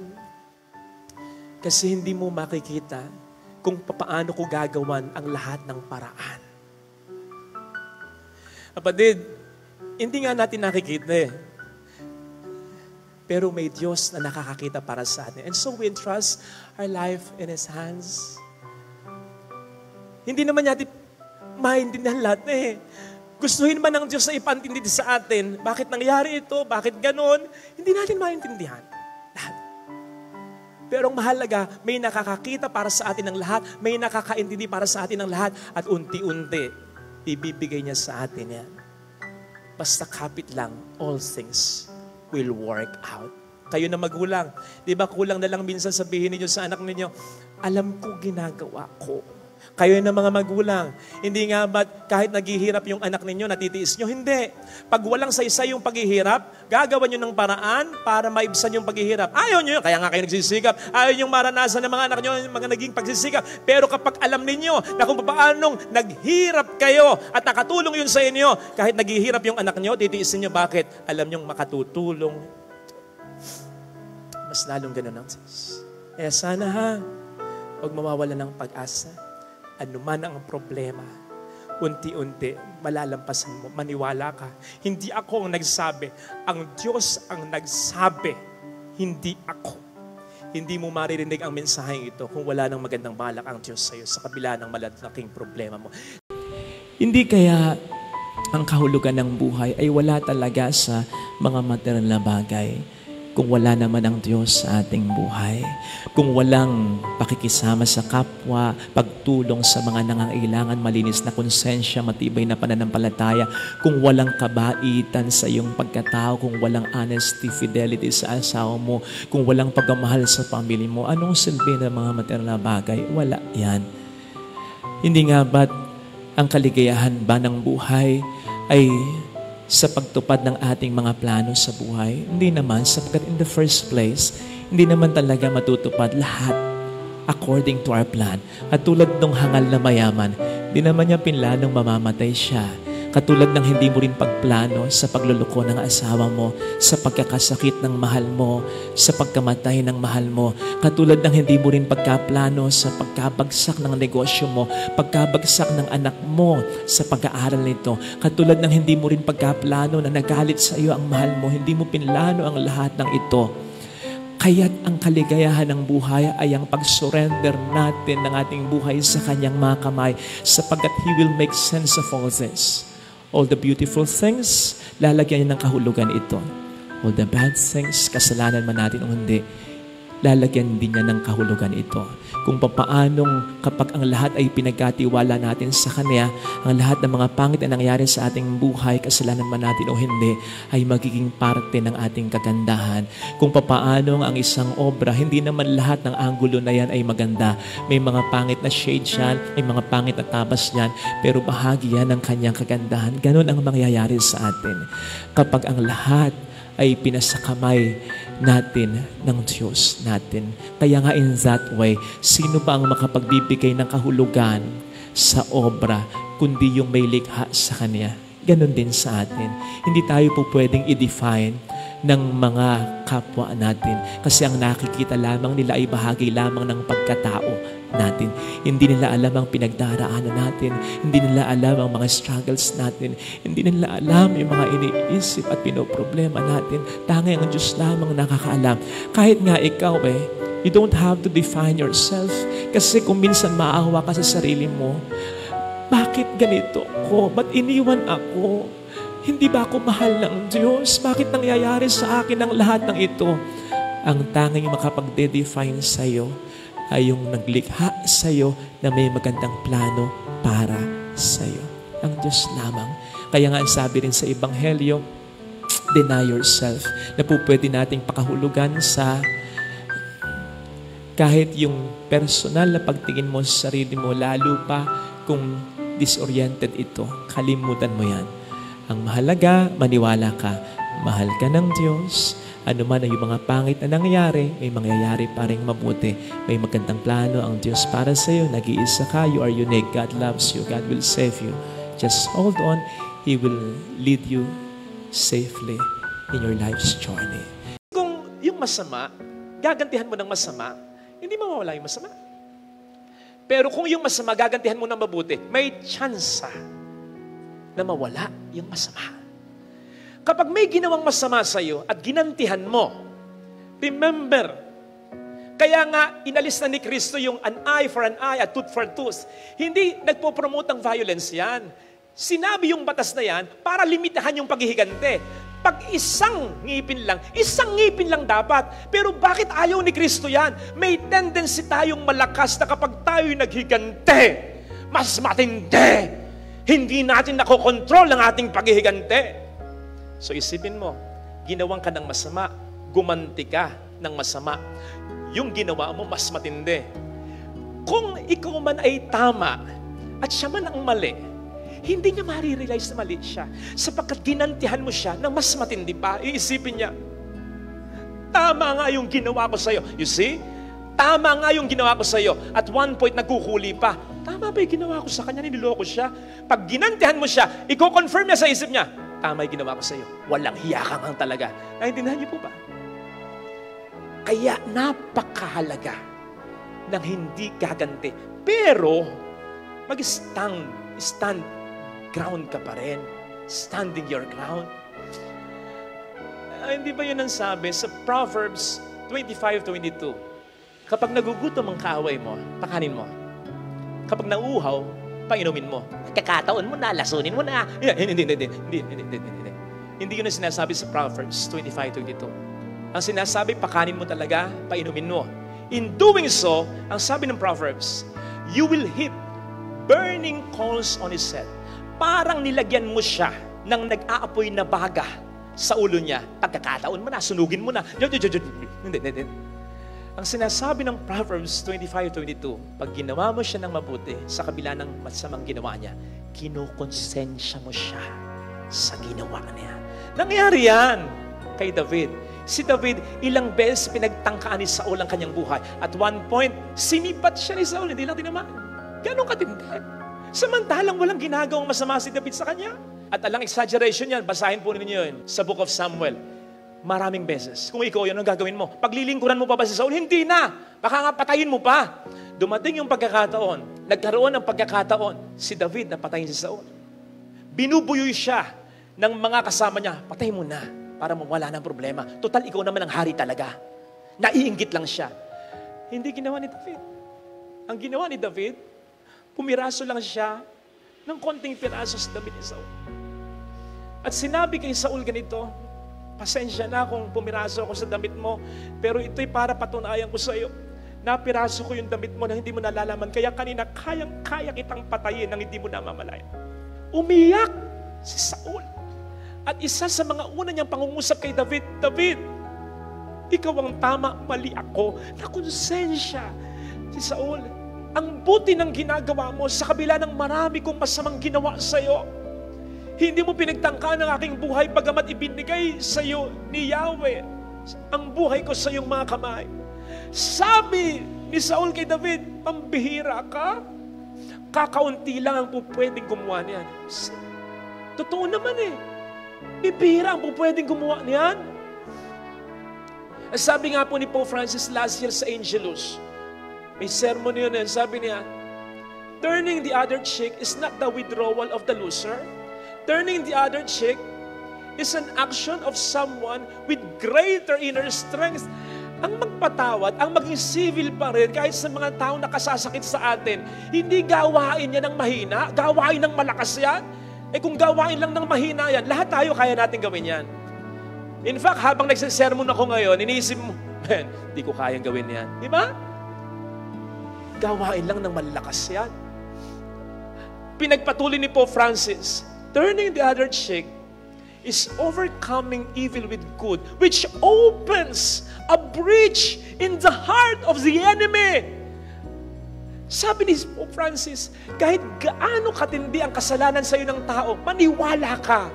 kasi hindi mo makikita kung paano ko gagawan ang lahat ng paraan. Kapatid, hindi nga natin nakikita eh. Pero may Diyos na nakakakita para sa atin. And so we entrust our life in His hands. Hindi naman natin maintindihan lahat eh. Gustuhin man ng Diyos na ipantindi sa atin, bakit nangyari ito, bakit ganon, hindi natin maintindihan. Lahat. Pero ang mahalaga, may nakakakita para sa atin ng lahat, may nakakaintindi para sa atin ng lahat, at unti-unti, ibibigay niya sa atin yan. Basta kapit lang, all things will work out. Kayo na magulang, di ba kulang na lang minsan sabihin ninyo sa anak ninyo, alam ko ginagawa ko. Kayo na mga magulang, hindi nga ba kahit naghihirap yung anak ninyo, natitiis nyo? Hindi. Pag walang saysay yung paghihirap, gagawa nyo ng paraan para maibsan yung paghihirap. Ayaw nyo yun, kaya nga kayo nagsisikap. Ayaw yung maranasan ng mga anak nyo, yung mga naging pagsisikap. Pero kapag alam ninyo na kung paanong naghirap kayo at nakatulong yun sa inyo, kahit naghihirap yung anak nyo, titiisin nyo bakit? Alam nyo makatutulong. Mas lalong ganun ang Diyos. Kaya sana ha, huwag mawawala ng pag-asa. Ano man ang problema, unti-unti, malalampasan mo. Maniwala ka. Hindi ako ang nagsabi. Ang Diyos ang nagsabi. Hindi ako. Hindi mo maririnig ang mensaheng ito kung wala nang magandang balak ang Diyos sa iyo sa kabila ng malalaking problema mo. Hindi kaya ang kahulugan ng buhay ay wala talaga sa mga material na bagay kung wala naman ang Diyos sa ating buhay. Kung walang pakikisama sa kapwa, pagtulong sa mga nangangailangan, malinis na konsensya, matibay na pananampalataya, kung walang kabaitan sa iyong pagkatao, kung walang honesty, fidelity sa asawa mo, kung walang pagmamahal sa pamilya mo, anong silbi ng mga material na bagay? Wala yan. Hindi nga ba't ang kaligayahan ba ng buhay ay sa pagtupad ng ating mga plano sa buhay? Hindi naman, sapagkat in the first place, hindi naman talaga matutupad lahat according to our plan. At tulad ng hangal na mayaman, di naman niya pinlanong mamamatay siya. Katulad ng hindi mo rin pagplano sa pagluluko ng asawa mo, sa pagkakasakit ng mahal mo, sa pagkamatay ng mahal mo. Katulad ng hindi mo rin pagkaplano sa pagkabagsak ng negosyo mo, pagkabagsak ng anak mo sa pag-aaral nito. Katulad ng hindi mo rin pagkaplano na nagalit sa iyo ang mahal mo, hindi mo pinlano ang lahat ng ito. Kaya't ang kaligayahan ng buhay ay ang pag-surrender natin ng ating buhay sa Kanyang mga kamay, sapagkat He will make sense of all this. All the beautiful things, lalagyan niya ng kahulugan ito. All the bad things, kasalanan man natin o hindi, lalagyan din niya ng kahulugan ito. Kung papaanong kapag ang lahat ay pinagkatiwala natin sa Kanya, ang lahat ng mga pangit na nangyari sa ating buhay, kasalanan man natin o hindi, ay magiging parte ng ating kagandahan. Kung papaanong ang isang obra, hindi naman lahat ng anggulo na yan ay maganda. May mga pangit na shade yan, may mga pangit na tabas yan, pero bahagi yan ng Kanyang kagandahan. Ganon ang mangyayari sa atin. Kapag ang lahat ay pinasakamay natin ng Diyos natin. Kaya nga in that way, sino ba ang makapagbibigay ng kahulugan sa obra, kundi yung may likha sa Kanya? Ganon din sa atin. Hindi tayo po pwedeng i-define ng mga kapwa natin kasi ang nakikita lamang nila ay bahagi lamang ng pagkatao natin. Hindi nila alam ang pinagdaraanan natin. Hindi nila alam ang mga struggles natin. Hindi nila alam yung mga iniisip at pinoproblema natin. Tanging ang Diyos lamang nakakaalam. Kahit nga ikaw you don't have to define yourself. Kasi kung minsan maawa ka sa sarili mo, bakit ganito ko? Ba't iniwan ako? Hindi ba ako mahal ng Diyos? Bakit nangyayari sa akin ang lahat ng ito? Ang tanging makapagde-define sa'yo ay yung naglikha sa'yo na may magandang plano para sa'yo. Ang Diyos lamang. Kaya nga sabi rin sa Ebanghelyo, deny yourself, na po pwede nating pakahulugan sa kahit yung personal na pagtingin mo sa sarili mo, lalo pa kung disoriented ito, kalimutan mo yan. Ang mahalaga, maniwala ka. Mahal ka ng Diyos. Ano man ay yung mga pangit na nangyayari, may mangyayari pa rin mabuti. May magandang plano ang Diyos para sa iyo. Nag-iisa ka. You are unique. God loves you. God will save you. Just hold on. He will lead you safely in your life's journey. Kung yung masama, gagantihan mo ng masama, hindi mawawala yung masama. Pero kung yung masama, gagantihan mo ng mabuti, may tsansa na mawala yung masama. Kapag may ginawang masama sa iyo at ginantihan mo, remember, kaya nga inalis na ni Kristo yung an eye for an eye, a tooth for a tooth. Hindi nagpo-promote ng violence yan. Sinabi yung batas na yan para limitahan yung paghihigante. Pag isang ngipin lang dapat. Pero bakit ayaw ni Kristo yan? May tendency tayong malakas na kapag tayo'y naghigante, mas matindi. Hindi natin nakokontrol ang ating paghihigante. So isipin mo, ginawang ka ng masama, gumanti ka ng masama. Yung ginawa mo, mas matindi. Kung ikaw man ay tama at siya man ang mali, hindi niya marirealize na mali siya. Sapagkat ginantihan mo siya na mas matindi pa, iisipin niya, tama nga yung ginawa ko sa'yo. You see? Tama nga yung ginawa ko sa'yo. At one point, nagkuhuli pa. Tama ba yung ginawa ko sa kanya? Niloloko siya. Pag ginantihan mo siya, i-confirm niya sa isip niya, tama yung ginawa ko sa'yo. Walang hiyakang ang talaga. Naintindihan niyo po ba? Kaya napakahalaga ng hindi gaganti. Pero, stand ground ka pa rin. Standing your ground. Hindi ba yun ang sabi sa Proverbs 25:22? Kapag nagugutom ang kaaway mo, pakanin mo. Kapag nauuhaw, painumin mo. Kakataon mo na, lasunin mo na. Hindi. Hindi yun ang sinasabi sa Proverbs 25:22. Ang sinasabi, pakanin mo talaga, painumin mo. In doing so, ang sabi ng Proverbs, you will heap burning coals on his head. Parang nilagyan mo siya ng nag-aapoy na baga sa ulo niya. Pagkakataon mo na, sunugin mo na. Hindi. Ang sinasabi ng Proverbs 25:22, pag ginawa mo siya ng mabuti sa kabila ng masamang ginawa niya, kinukonsensya mo siya sa ginawa niya. Nangyari yan kay David. Si David, ilang beses pinagtangkaan ni Saul ang kanyang buhay. At one point, sinipat siya ni Saul, hindi lang tinamaan. Ganon katindi. Samantalang walang ginagawang masama si David sa kanya. At alang exaggeration yan, basahin po ninyo yun sa Book of Samuel. Maraming beses. Kung ikaw yun, anong gagawin mo? Paglilingkuran mo pa ba si Saul? Hindi na. Baka nga patayin mo pa. Dumating yung pagkakataon, nagkaroon ng pagkakataon, si David na patayin si Saul. Binubuyoy siya ng mga kasama niya, patay mo na para mawala ng problema. Total, ikaw naman ang hari talaga. Naiinggit lang siya. Hindi ginawa ni David. Ang ginawa ni David, pumiraso lang siya ng konting piraso sa damit ni Saul. At sinabi kay Saul ganito, pasensya na kung pumiraso ako sa damit mo, pero ito'y para patunayan ko sa iyo. Napiraso ko yung damit mo na hindi mo nalalaman, kaya kanina kayang-kaya kitang patayin nang hindi mo namamalayan. Umiyak si Saul. At isa sa mga una niyang pangungusap kay David, David, ikaw ang tama, mali ako. Nakonsensya si Saul. Ang buti ng ginagawa mo sa kabila ng marami kong masamang ginawa sa iyo. Hindi mo pinagtangka ng aking buhay bagamat ibinigay sa iyo ni Yahweh ang buhay ko sa iyong mga kamay. Sabi ni Saul kay David, pambihira ka? Kakaunti lang ang pupwedeng gumawa niyan. Totoo naman eh. Bibihira ang pupwedeng gumawa niyan. Sabi nga po ni Pope Francis last year sa Angelus, may sermon yun eh, sabi niya, turning the other cheek is not the withdrawal of the loser. Turning the other cheek is an action of someone with greater inner strength. Ang magpatawad, ang maging civil pa rin kahit sa mga tao na kasasakit sa atin, hindi gawain niya ng mahina, gawain ng malakas yan. Eh kung gawain lang ng mahina yan, lahat tayo kaya natin gawin yan. In fact, habang nagsisermon ako ngayon, iniisip mo, hindi ko kayang gawin yan. Di ba? Gawain lang ng malakas yan. Pinagpatuloy ni Pope Francis, turning the other cheek is overcoming evil with good, which opens a breach in the heart of the enemy. Sabi ni Pope Francis, kahit gaano katindi ang kasalanan sa iyo ng tao, maniwala ka.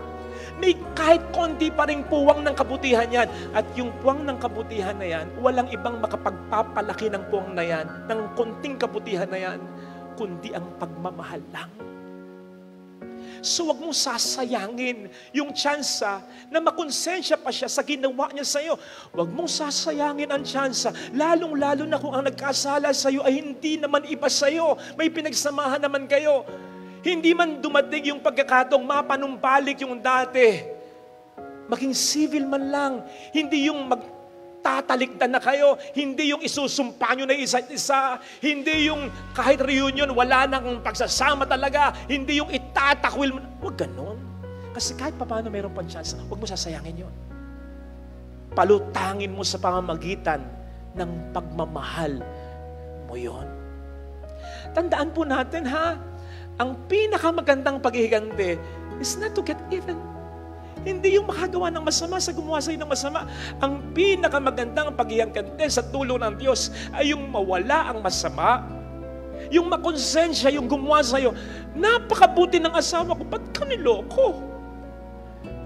May kahit konti pa ring puwang ng kabutihan yan. At yung puwang ng kabutihan na yan, walang ibang makapagpapalaki ng puwang na yan, ng konting kabutihan na yan, kundi ang pagmamahal lang. So wag mong sasayangin yung tsansa na makonsensya pa siya sa ginawa niya sa iyo. Wag mong sasayangin ang tsansa, lalong-lalo na kung ang nagkasala sa iyo ay hindi naman iba sa iyo. May pinagsamahan naman kayo. Hindi man dumating yung pagkakataong mapanumbalik yung dati. Maging civil man lang. Hindi yung magtatalikdan na kayo. Hindi yung isusumpa nyo na isa't isa. Hindi yung kahit reunion, wala nang pagsasama talaga. Hindi yung itatakwil mo. Huwag ganon. Kasi kahit paano mayroon pang chance, huwag mo sasayangin yun. Palutangin mo sa pamamagitan ng pagmamahal mo yun. Tandaan po natin ha, ang pinakamagandang paghihiganti is not to get even. Hindi yung makagawa ng masama sa gumawa sa'yo ng masama. Ang pinakamagandang paghihiganti sa tulong ng Diyos ay yung mawala ang masama. Yung makonsensya, yung gumawa sa'yo. Napakabuti ng asawa ko, ba't ka niloko?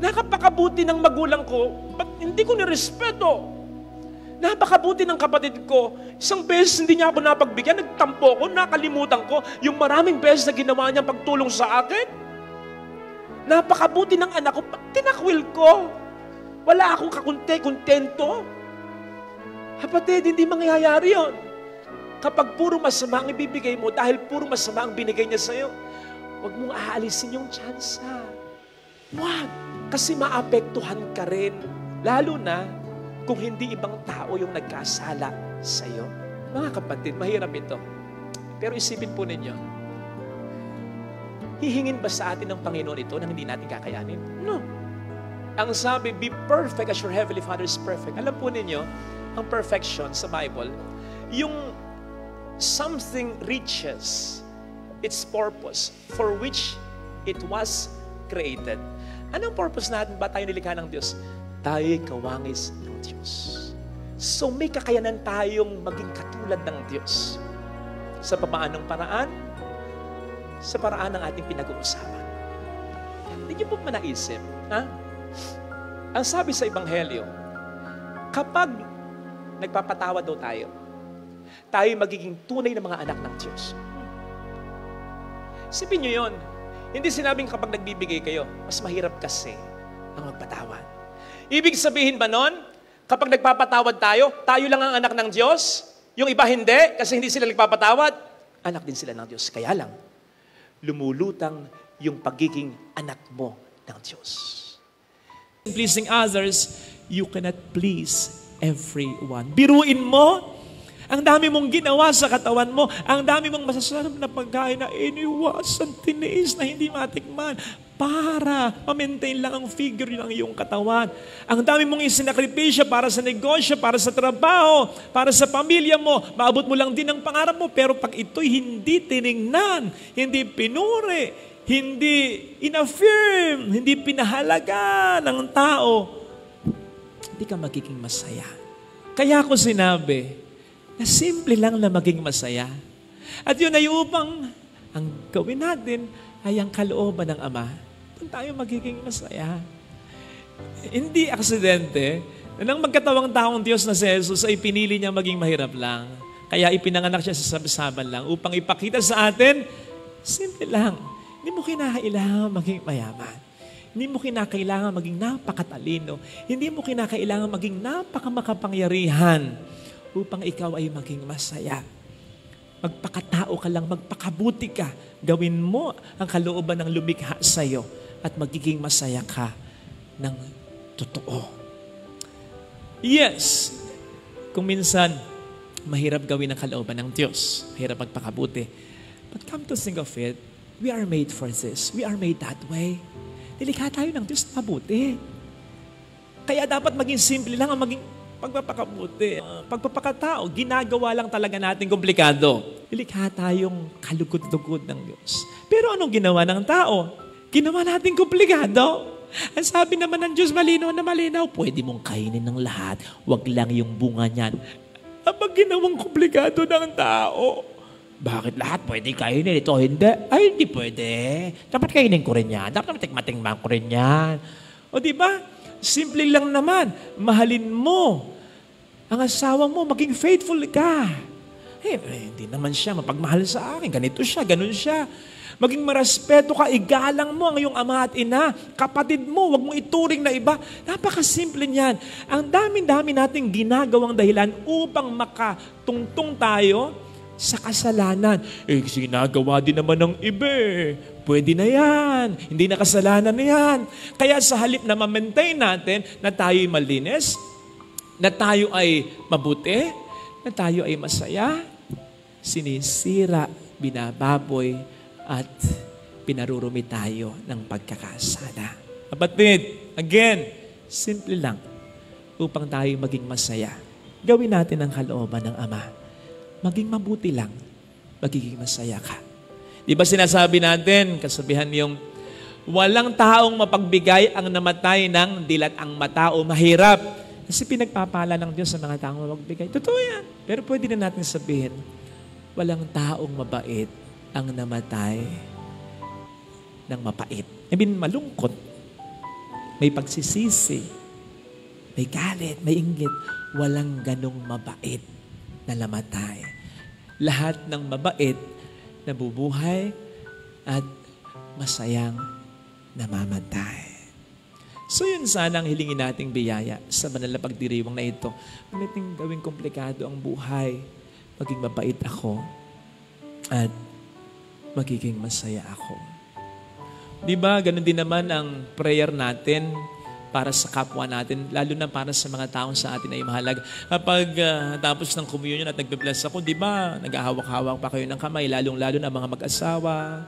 Napakabuti ng magulang ko, ba't hindi ko nirespeto? Napakabuti ng kapatid ko, isang beses hindi niya ako napagbigyan, nagtampo ko, nakalimutan ko yung maraming beses na ginawa niyang pagtulong sa akin. Napakabuti ng anak ko, tinakwil ko. Wala akong kontento. Kapatid, hindi mangyayari yun. Kapag puro masama ang ibibigay mo, dahil puro masama ang binigay niya sa'yo, huwag mong aalisin yung tsansa. Huwag, kasi maapektuhan ka rin. Lalo na, kung hindi ibang tao yung nagkasala sa iyo. Mga kapatid, mahirap ito. Pero isipin po ninyo, hihingin ba sa atin ng Panginoon ito nang hindi natin kakayanin? No. Ang sabi, be perfect as your Heavenly Father is perfect. Alam po ninyo, ang perfection sa Bible, yung something reaches its purpose for which it was created. Anong purpose natin ba tayo nilikha ng Diyos? Tayo'y kawangis ng Diyos. So may kakayanan tayong maging katulad ng Diyos. Sa paanong paraan? Sa paraan ng ating pinag-uusapan. Hindi niyo po ba naisip? Ha? Ang sabi sa Ebanghelyo, kapag nagpapatawad daw tayo magiging tunay na mga anak ng Diyos. Isipin niyo yun. Hindi sinabing kapag nagbibigay kayo, mas mahirap kasi ang magpatawad. Ibig sabihin ba nun, kapag nagpapatawad tayo lang ang anak ng Diyos? Yung iba hindi, kasi hindi sila nagpapatawad? Anak din sila ng Diyos. Kaya lang, lumulutang yung pagiging anak mo ng Diyos. In pleasing others, you cannot please everyone. Biruin mo, ang dami mong ginawa sa katawan mo, ang dami mong masasarap na pagkain na iniwasan, tiniis na hindi matikman para ma-maintain lang ang figure ng iyong katawan. Ang dami mong isinakripisya para sa negosyo, para sa trabaho, para sa pamilya mo. Maabot mo lang din ang pangarap mo, pero pag ito'y hindi tiningnan, hindi pinuri, hindi inaffirm, hindi pinahalaga ng tao, hindi ka magiging masaya. Kaya ako sinabi, na simple lang na maging masaya. At yun ay upang ang gawin natin ay ang kalooban ng Ama. Doon tayo magiging masaya. Hindi aksidente na nang magkatawang taong Diyos na si Jesus ay pinili niya maging mahirap lang. Kaya ipinanganak siya sa sabi-saban lang upang ipakita sa atin, simple lang. Hindi mo kinakailangan maging mayaman. Hindi mo kinakailangan maging napakatalino. Hindi mo kinakailangan maging napakamakapangyarihan upang ikaw ay maging masaya. Magpakatao ka lang, magpakabuti ka. Gawin mo ang kalooban ng lumikha sa iyo at magiging masaya ka ng totoo. Yes, kung minsan, mahirap gawin ang kalooban ng Diyos. Mahirap magpakabuti. But come to think of it, we are made for this. We are made that way. Nilikha tayo ng Diyos na mabuti. Kaya dapat maging simple lang ang maging pagpapakabuti. Pagpapakatao, ginagawa lang talaga natin komplikado. Nilikha tayong kalugod-lugod ng Diyos. Pero anong ginawa ng tao? Ginawa natin komplikado. Ang sabi naman ng Diyos, malinaw na malinaw, pwede mong kainin ng lahat, wag lang yung bunga niyan. Kapag ginawang komplikado ng tao, bakit lahat pwede kainin? Ito hindi. Ay, hindi pwede. Dapat kainin ko rin yan. Dapat matikman ko rin yan. O di ba? Simple lang naman. Mahalin mo ang asawa mo. Maging faithful ka. Hindi naman siya mapagmahal sa akin. Ganito siya, ganun siya. Maging marespeto ka, igalang mo ang iyong ama at ina. Kapatid mo, wag mo ituring na iba. Napakasimple niyan. Ang dami-dami nating ginagawang dahilan upang makatungtong tayo sa kasalanan. Ginagawa din naman ng iba. Pwede na yan. Hindi na kasalanan na yan. Kaya sa halip na ma-maintain natin na tayo'y malinis, na tayo ay mabuti, na tayo ay masaya, sinisira, binababoy, at pinarurumi tayo ng pagkakasala. Kapatid, again, simple lang upang tayo maging masaya. Gawin natin ang kalooban ng Ama. Maging mabuti lang, magiging masaya ka. Di ba sinasabi natin, kasabihan yung, walang taong mapagbigay ang namatay ng dilat ang matao. Mahirap. Kasi pinagpapala ng Diyos sa mga taong mapagbigay. Totoo yan. Pero pwede na natin sabihin, walang taong mabait ang namatay ng mapait. I mean, malungkot. May pagsisisi. May galit, may inggit. Walang ganong mabait na namatay. Lahat ng mabait nabubuhay at masayang namamatay. So yun sana ang hilingin nating biyaya sa banal na pagdiriwang na ito. Pamiting gawing komplikado ang buhay. Maging mabait ako at magiging masaya ako. Di ba, ganun din naman ang prayer natin para sa kapwa natin, lalo na para sa mga taong sa atin ay mahalaga. Kapag tapos ng communion at nagbe-bless ako, di ba, nag-ahawak-hawak pa kayo ng kamay, lalong-lalo na mga mag-asawa,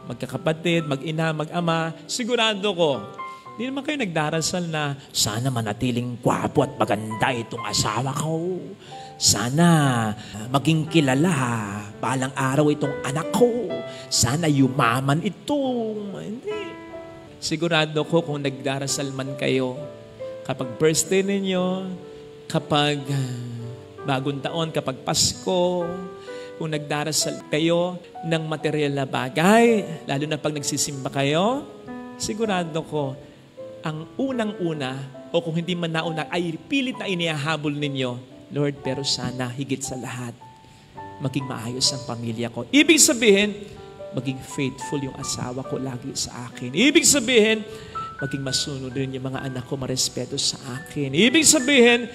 magkakapatid, mag-ina, mag-ama, sigurado ko, di naman kayo nagdarasal na, sana manatiling kwapo at maganda itong asawa ko. Sana maging kilala, balang araw itong anak ko. Sana yumaman itong... Hindi. Sigurado ko kung nagdarasal man kayo, kapag birthday ninyo, kapag bagong taon, kapag Pasko, kung nagdarasal kayo ng material na bagay, lalo na pag nagsisimba kayo, sigurado ko, ang unang-una, o kung hindi man nauna, ay pilit na inihahabol ninyo, Lord, pero sana higit sa lahat, maging maayos ang pamilya ko. Ibig sabihin, maging faithful yung asawa ko lagi sa akin. Ibig sabihin, maging masunod rin yung mga anak ko, marespeto sa akin. Ibig sabihin,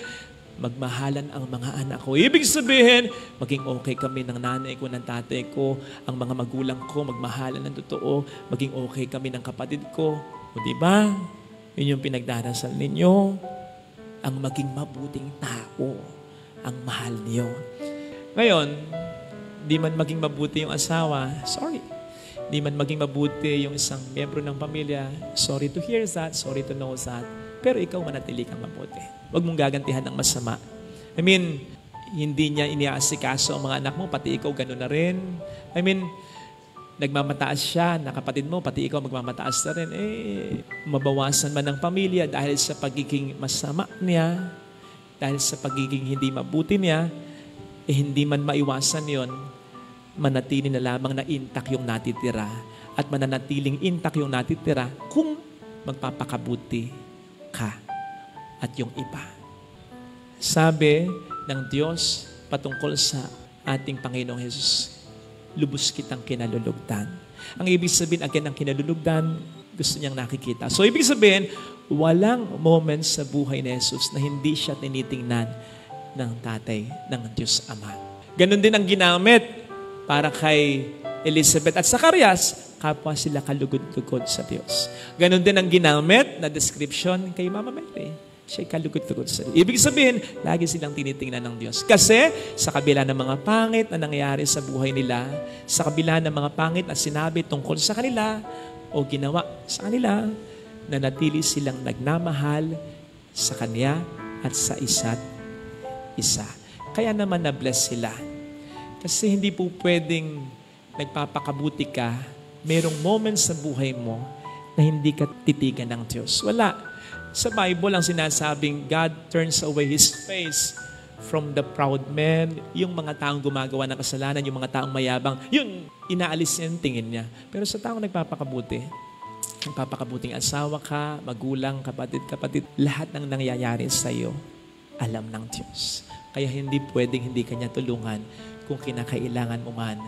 magmahalan ang mga anak ko. Ibig sabihin, maging okay kami ng nanay ko, ng tatay ko, ang mga magulang ko, magmahalan ng totoo, maging okay kami ng kapatid ko. O diba? Yun yung pinagdarasal ninyo. Ang maging mabuting tao, ang mahal niyo. Ngayon, di man maging mabuti yung asawa, sorry. Di man maging mabuti yung isang miyembro ng pamilya, sorry to hear that, sorry to know that. Pero ikaw manatili kang mabuti. Huwag mong gagantihan ng masama. I mean, hindi niya iniaasikaso ang mga anak mo, pati ikaw gano'n na rin. I mean, nagmamataas siya, na kapatid mo, pati ikaw magmamataas na rin. Mabawasan man ang pamilya dahil sa pagiging masama niya, dahil sa pagiging hindi mabuti niya, hindi man maiwasan yon, manatili na lamang na intact yung natitira at mananatiling intact yung natitira kung magpapakabuti ka at yung iba. Sabi ng Diyos patungkol sa ating Panginoong Jesus, lubos kitang kinalulugdan. Ang ibig sabihin, again, ang kinalulugdan, gusto niyang nakikita. So, ibig sabihin, walang moment sa buhay ni Jesus na hindi siya tinitingnan ng tatay ng Diyos Ama. Ganon din ang ginamit para kay Elizabeth at Zacarias, kapwa sila kalugod-lugod sa Diyos. Ganon din ang ginamit na description kay Mama Mary. Siya'y kalugod-lugod sa Diyos. Ibig sabihin, lagi silang tinitingnan ng Diyos. Kasi sa kabila ng mga pangit na nangyayari sa buhay nila, sa kabila ng mga pangit na sinabi tungkol sa kanila o ginawa sa kanila, nanatili silang nagmamahal sa Kanya at sa isa't isa. Kaya naman na-bless sila. Kasi hindi po pwedeng nagpapakabuti ka, merong moments sa buhay mo na hindi ka titigan ng Diyos. Wala. Sa Bible, ang sinasabing, God turns away His face from the proud men, yung mga taong gumagawa ng kasalanan, yung mga taong mayabang, yun, inaalis niya yung tingin niya. Pero sa taong nagpapakabuti, nagpapakabuting asawa ka, magulang, kapatid, lahat ng nangyayari sa iyo, alam ng Diyos. Kaya hindi pwedeng hindi Kanya tulungan kung kinakailangan mo man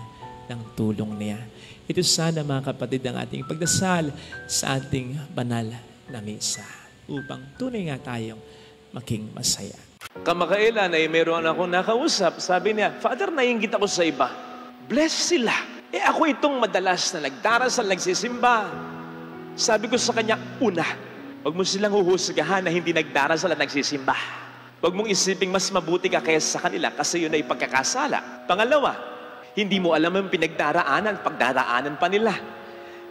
ng tulong niya. Ito sana, mga kapatid, ang ating pagdasal sa ating banal na misa upang tunay nga tayong maging masaya. Kamakailan ay meron akong nakausap, sabi niya, Father, naiinggit ako sa iba. Bless sila. Ako itong madalas na nagdarasal, nagsisimba. Sabi ko sa kanya, una, huwag mo silang huhusgahan na hindi nagdarasal at nagsisimba. Huwag mong isiping mas mabuti ka kaysa sa kanila kasi yun ay pagkakasala. Pangalawa, hindi mo alam ang pagdaraanan pa nila.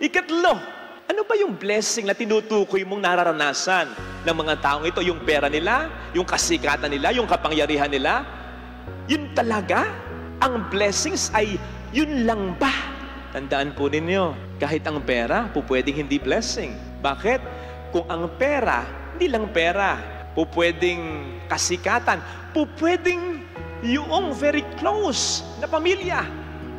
Ikatlo, ano ba yung blessing na tinutukoy mong nararanasan ng mga taong ito? Yung pera nila, yung kasikatan nila, yung kapangyarihan nila? Yun talaga? Ang blessings ay yun lang ba? Tandaan po ninyo, kahit ang pera, pwedeng hindi blessing. Bakit? Kung ang pera, hindi lang pera, pwedeng kasikatan, pwedeng yung very close na pamilya,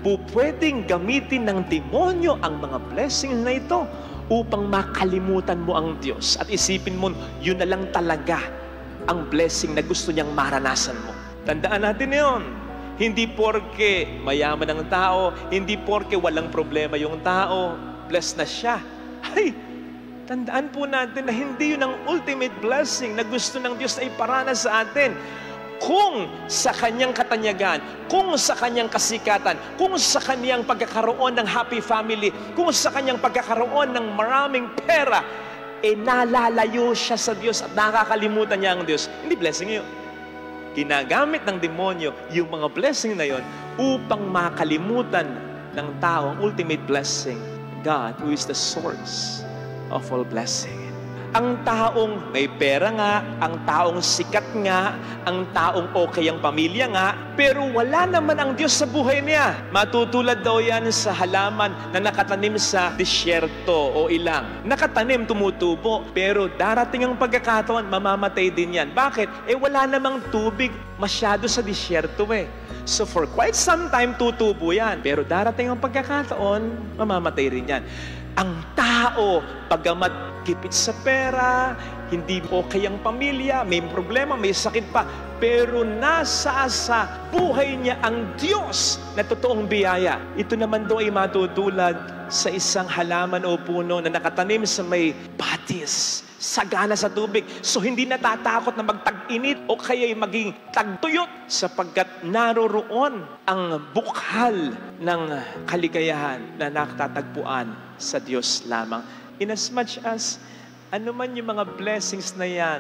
pwedeng gamitin ng demonyo ang mga blessings na ito upang makalimutan mo ang Diyos at isipin mo, yun na lang talaga ang blessing na gusto niyang maranasan mo. Tandaan natin yun. Hindi porke mayaman ang tao, hindi porke walang problema yung tao, blessed na siya. Ay, tandaan po natin na hindi yun ang ultimate blessing na gusto ng Diyos na iparanas sa atin. Kung sa Kanyang katanyagan, kung sa Kanyang kasikatan, kung sa Kanyang pagkakaroon ng happy family, kung sa Kanyang pagkakaroon ng maraming pera, nalalayo siya sa Diyos at nakakalimutan niya ang Diyos, hindi blessing yun. Ginagamit ng demonyo yung mga blessing na yun upang makalimutan ng tao ang ultimate blessing, God who is the source of all blessing. Ang taong may pera nga, ang taong sikat nga, ang taong okay ang pamilya nga, pero wala naman ang Diyos sa buhay niya. Matutulad daw yan sa halaman na nakatanim sa disyerto o ilang. Nakatanim, tumutubo, pero darating ang pagkakataon, mamamatay din yan. Bakit? Wala namang tubig masyado sa disyerto So for quite some time, tutubo yan. Pero darating ang pagkakataon, mamamatay rin yan. Ang tao, bagamat gipit sa pera, hindi okay ang pamilya, may problema, may sakit pa, pero nasa sa buhay niya ang Diyos na totoong biyaya. Ito naman daw ay matutulad sa isang halaman o puno na nakatanim sa may batis, sagana sa tubig. So hindi natatakot na magtag-init o kaya'y maging tagtuyot sapagkat naroroon ang bukhal ng kaligayahan na nakatatagpuan sa Diyos lamang. Inasmuch as ano man yung mga blessings na yan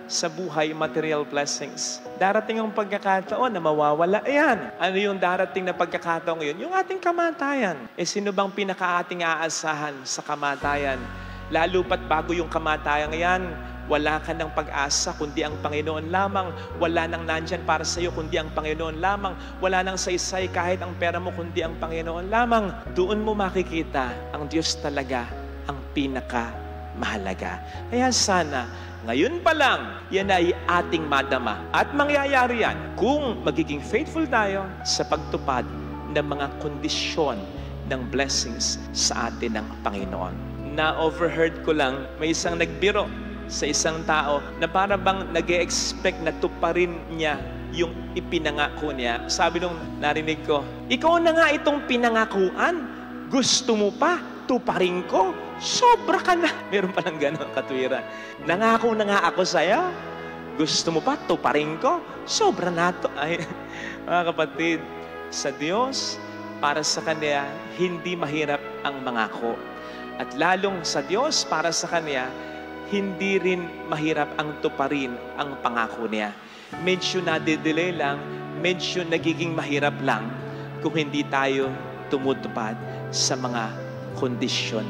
sa buhay, material blessings, darating ang pagkakataon na mawawala yan. Ano yung darating na pagkakataon ngayon? Yung ating kamatayan. Sino bang pinaka-ating aasahan sa kamatayan? Lalo pat bago yung kamatayan yan, wala ka ng pag-asa kundi ang Panginoon lamang. Wala nang nandyan para sa iyo kundi ang Panginoon lamang. Wala nang saysay kahit ang pera mo kundi ang Panginoon lamang. Doon mo makikita ang Diyos talaga ang pinaka-mahalaga. Kaya sana, ngayon pa lang, yan ay ating madama. At mangyayari yan kung magiging faithful tayo sa pagtupad ng mga kondisyon ng blessings sa atin ng Panginoon. Na-overheard ko lang, may isang nagbiro sa isang tao na para bang nag-e-expect na tuparin niya yung ipinangako niya. Sabi nung narinig ko, ikaw na nga itong pinangakuan, gusto mo pa, tuparin ko? Sobra ka na. Meron palang gano'ng katwiran. Nangako na nga ako sa'yo. Gusto mo pa, tuparin ko? Sobra na to. Ay, mga kapatid, sa Diyos, para sa Kanya, hindi mahirap ang mangako. At lalong sa Diyos, para sa Kanya, hindi rin mahirap ang tuparin ang pangako niya. Medyo nadidelay lang, medyo nagiging mahirap lang kung hindi tayo tumutupad sa mga kondisyon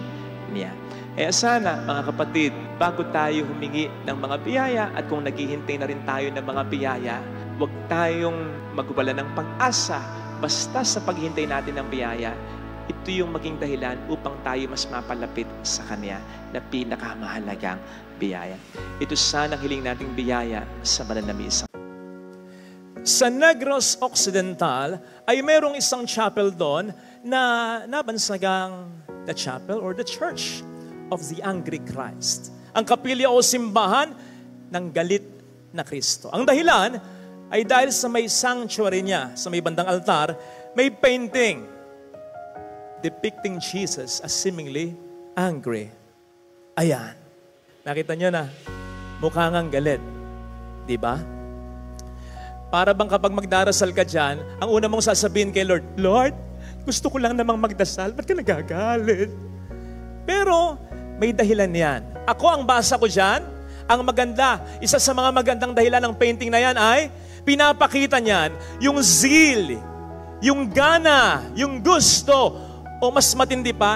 niya. Kaya sana, mga kapatid, bago tayo humingi ng mga biyaya at kung naghihintay na rin tayo ng mga biyaya, huwag tayong magwala ng pag-asa basta sa paghihintay natin ng biyaya. Ito yung maging dahilan upang tayo mas mapalapit sa Kanya na pinakamahalagang biyaya. Ito sana ang hiling nating biyaya sa mananamisa. Sa Negros Occidental ay mayroong isang chapel doon na nabansagang the chapel or the church of the angry Christ. Ang kapilya o simbahan ng galit na Kristo. Ang dahilan ay dahil sa may sanctuary niya, sa may bandang altar, may painting depicting Jesus as seemingly angry. Ayan. Nakita niyo na, mukha ngang galit. Diba? Para bang kapag magdarasal ka dyan, ang una mong sasabihin kay Lord, Lord, gusto ko lang namang magdasal, ba't ka nagagalit? Pero, may dahilan yan. Ako ang basa ko dyan, ang maganda, isa sa mga magandang dahilan ng painting na yan ay, pinapakita niyan yung zeal, yung gana, yung gusto, o mas matindi pa,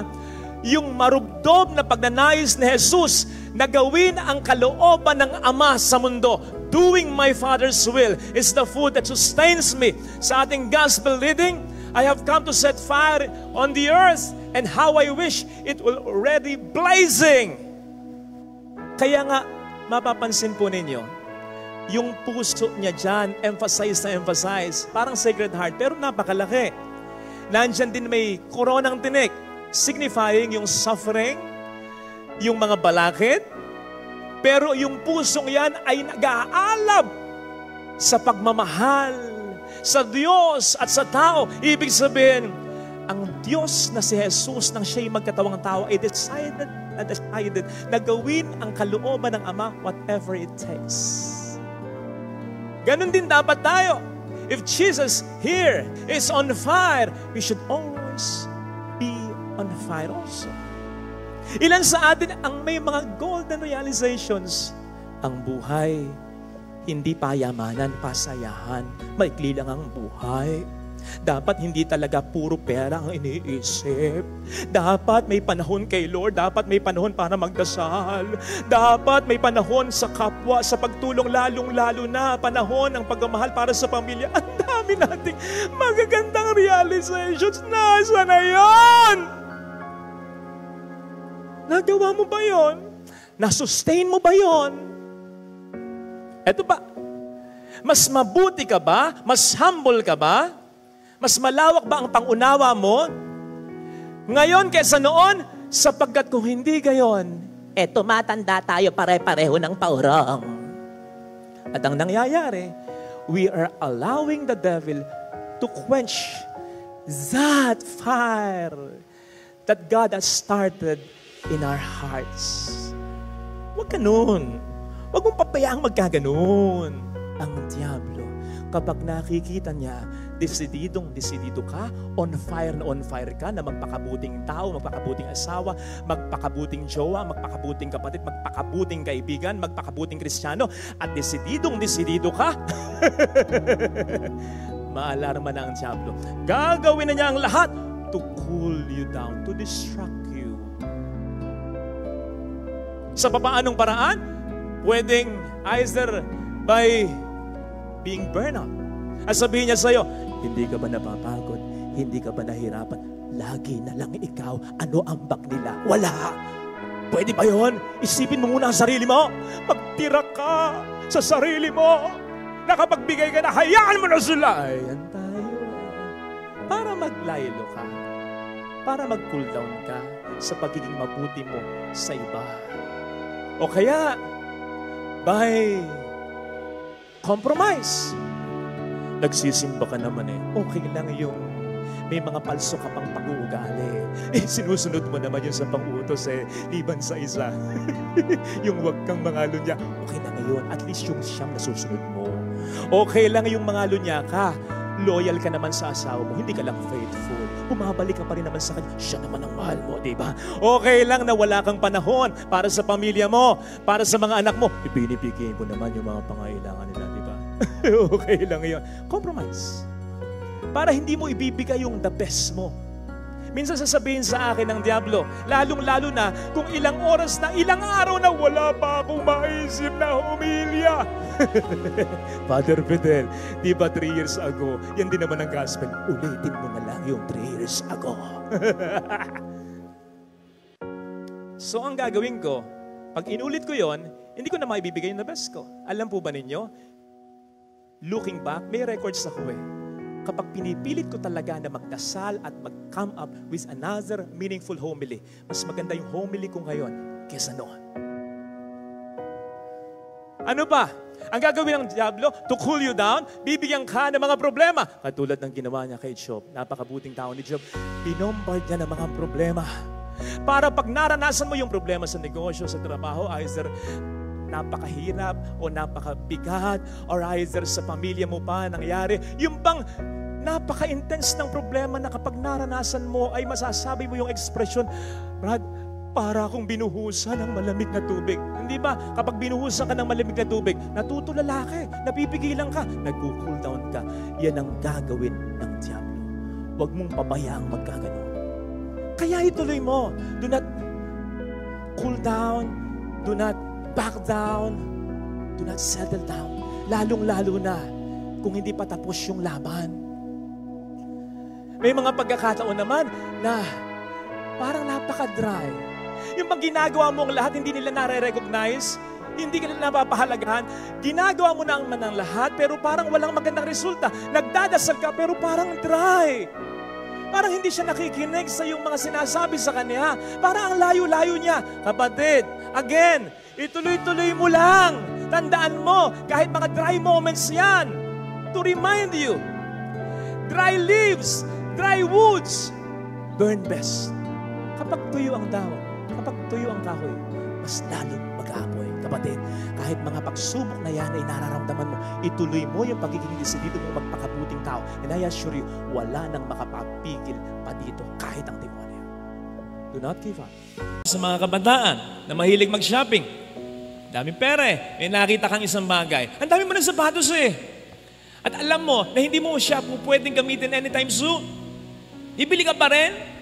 yung marubdob na pagnanais ni Jesus na gawin ang kalooban ng Ama sa mundo. Doing my Father's will is the food that sustains me. Sa ating gospel reading, I have come to set fire on the earth, and how I wish it will already blazing. Kaya nga, mapapansin po ninyo, yung puso niya dyan, emphasize na emphasize, parang Sacred Heart, pero napakalaki. Nandyan din may koronang tinik, signifying yung suffering, yung mga balakid, pero yung pusong yan ay nag-aalab sa pagmamahal sa Diyos at sa tao. Ibig sabihin, ang Diyos na si Jesus nang siya'y magkatawang tao ay decided na gawin ang kalooban ng Ama whatever it takes. Ganon din dapat tayo. If Jesus here is on fire, we should always be on fire also. Ilan sa atin ang may mga golden realizations? Ang buhay, hindi payamanan, pasayahan. Maikli lang ang buhay. Dapat hindi talaga puro pera ang iniisip. Dapat may panahon kay Lord. Dapat may panahon para magdasal. Dapat may panahon sa kapwa, sa pagtulong, lalong-lalo na panahon ng pagmamahal para sa pamilya. Ang dami nating magagandang realizations. Nasa na yun? Nagawa mo ba yun? Nasustain mo ba yun? Eto ba? Mas mabuti ka ba? Mas humble ka ba? Mas malawak ba ang pangunawa mo? Ngayon kaysa noon, Sapagkat kung hindi gayon, tumatanda tayo pare-pareho ng paurong. At ang nangyayari, we are allowing the devil to quench that fire that God has started in our hearts. Huwag ganun. Huwag mong papayaang magkaganon. Ang diablo, kapag nakikita niya, desididong-desidido ka, on fire ka na magpakabuting tao, magpakabuting asawa, magpakabuting jowa, magpakabuting kapatid, magpakabuting kaibigan, magpakabuting Kristiyano, at desididong-desidido ka, maalarma na ang diablo. Gagawin na niya ang lahat to cool you down, to distract you. Sa papaanong paraan? Pwedeng either by being burnout. At sabihin niya sa'yo, hindi ka ba napapagod? Hindi ka ba nahirapan? Lagi na lang ikaw. Ano ang bak nila? Wala. Pwede ba yun? Isipin mo muna ang sarili mo. Magtira ka sa sarili mo. Nakapagbigay ka na, hayaan mo na sila. Ayan tayo. Para maglaylo ka. Para mag-cool down ka sa pagiging mabuti mo sa iba. O kaya, by compromise. Nagsisimba ka naman okay lang yung may mga palso ka pang pag-uugali. Sinusunod mo naman yun sa pang-utos liban sa isa. Yung wag kang mangalo niya, okay na ngayon. At least yung siyang nasusunod mo. Okay lang yung mangalo niya ka. Loyal ka naman sa asawa mo. Hindi ka lang faithful. Bumabalik ka pa rin naman sa kanya. Siya naman ang mahal mo, di ba? Okay lang na wala kang panahon para sa pamilya mo, para sa mga anak mo. Ibinibigay mo naman yung mga pangailangan nila, di ba? Okay lang yun. Compromise. Para hindi mo ibibigay yung the best mo. Minsan sasabihin sa akin ng diablo, lalong-lalo na kung ilang oras na, ilang araw na wala pa akong maisip na humilya. Father Fidel, di ba 3 years ago, yan din naman ang gospel, ulitin mo na lang yung 3 years ago. So ang gagawin ko, pag inulit ko yon, hindi ko na maibibigay yung the best ko. Alam po ba ninyo, looking back, may records ako kapag pinipilit ko talaga na magdasal at mag-come up with another meaningful homily, mas maganda yung homily ko ngayon kesa noon. Ano pa? Ang gagawin ng diablo, to cool you down, bibigyan ka ng mga problema. Katulad ng ginawa niya kay Job. Napakabuting tao ni Job. Binombard niya ng mga problema. Para pag naranasan mo yung problema sa negosyo, sa trabaho, either napakahirap o napakabigat or either sa pamilya mo pa nangyari, yung bang napaka-intense ng problema na kapag naranasan mo ay masasabi mo yung expression, Brad, para akong binuhusan ng malamig na tubig. Hindi ba? Kapag binuhusan ka ng malamig na tubig, natutulala ka, napipigilan ka, nag-cool down ka. Yan ang gagawin ng diablo. Huwag mong pabayaang magkaganon. Kaya ituloy mo. Do not cool down. Do not back down. Do not settle down. Lalong-lalo na kung hindi pa tapos yung laban. May mga pagkakataon naman na parang napaka-dry. Yung pag ginagawa mo ang lahat, hindi nila nare-recognize, hindi ka nila napapahalagahan, ginagawa mo na naman ang lahat, pero parang walang magandang resulta. Nagdadasal ka, pero parang dry. Parang hindi siya nakikinig sa yung mga sinasabi sa kanya. Parang ang layo-layo niya. Kapatid, again, ituloy-tuloy mo lang. Tandaan mo, kahit mga dry moments yan, to remind you, dry leaves, dry woods, burn best. Kapag tuyo ang dahon, kapag tuyo ang kahoy, mas lalong mag-aapoy. Kapatid, kahit mga pagsubok na yan ay nararamdaman mo, ituloy mo yung pagiging desidido mong magpakabuting tao. And I assure you, wala nang makapapigil pa dito kahit ang demonyo. Do not give up. Sa mga kabataan na mahilig mag-shopping, daming pera may nakita kang isang bagay. Ang dami mo ng sapatos At alam mo na hindi mo siya pwedeng gamitin anytime soon. Ibili ka pa rin?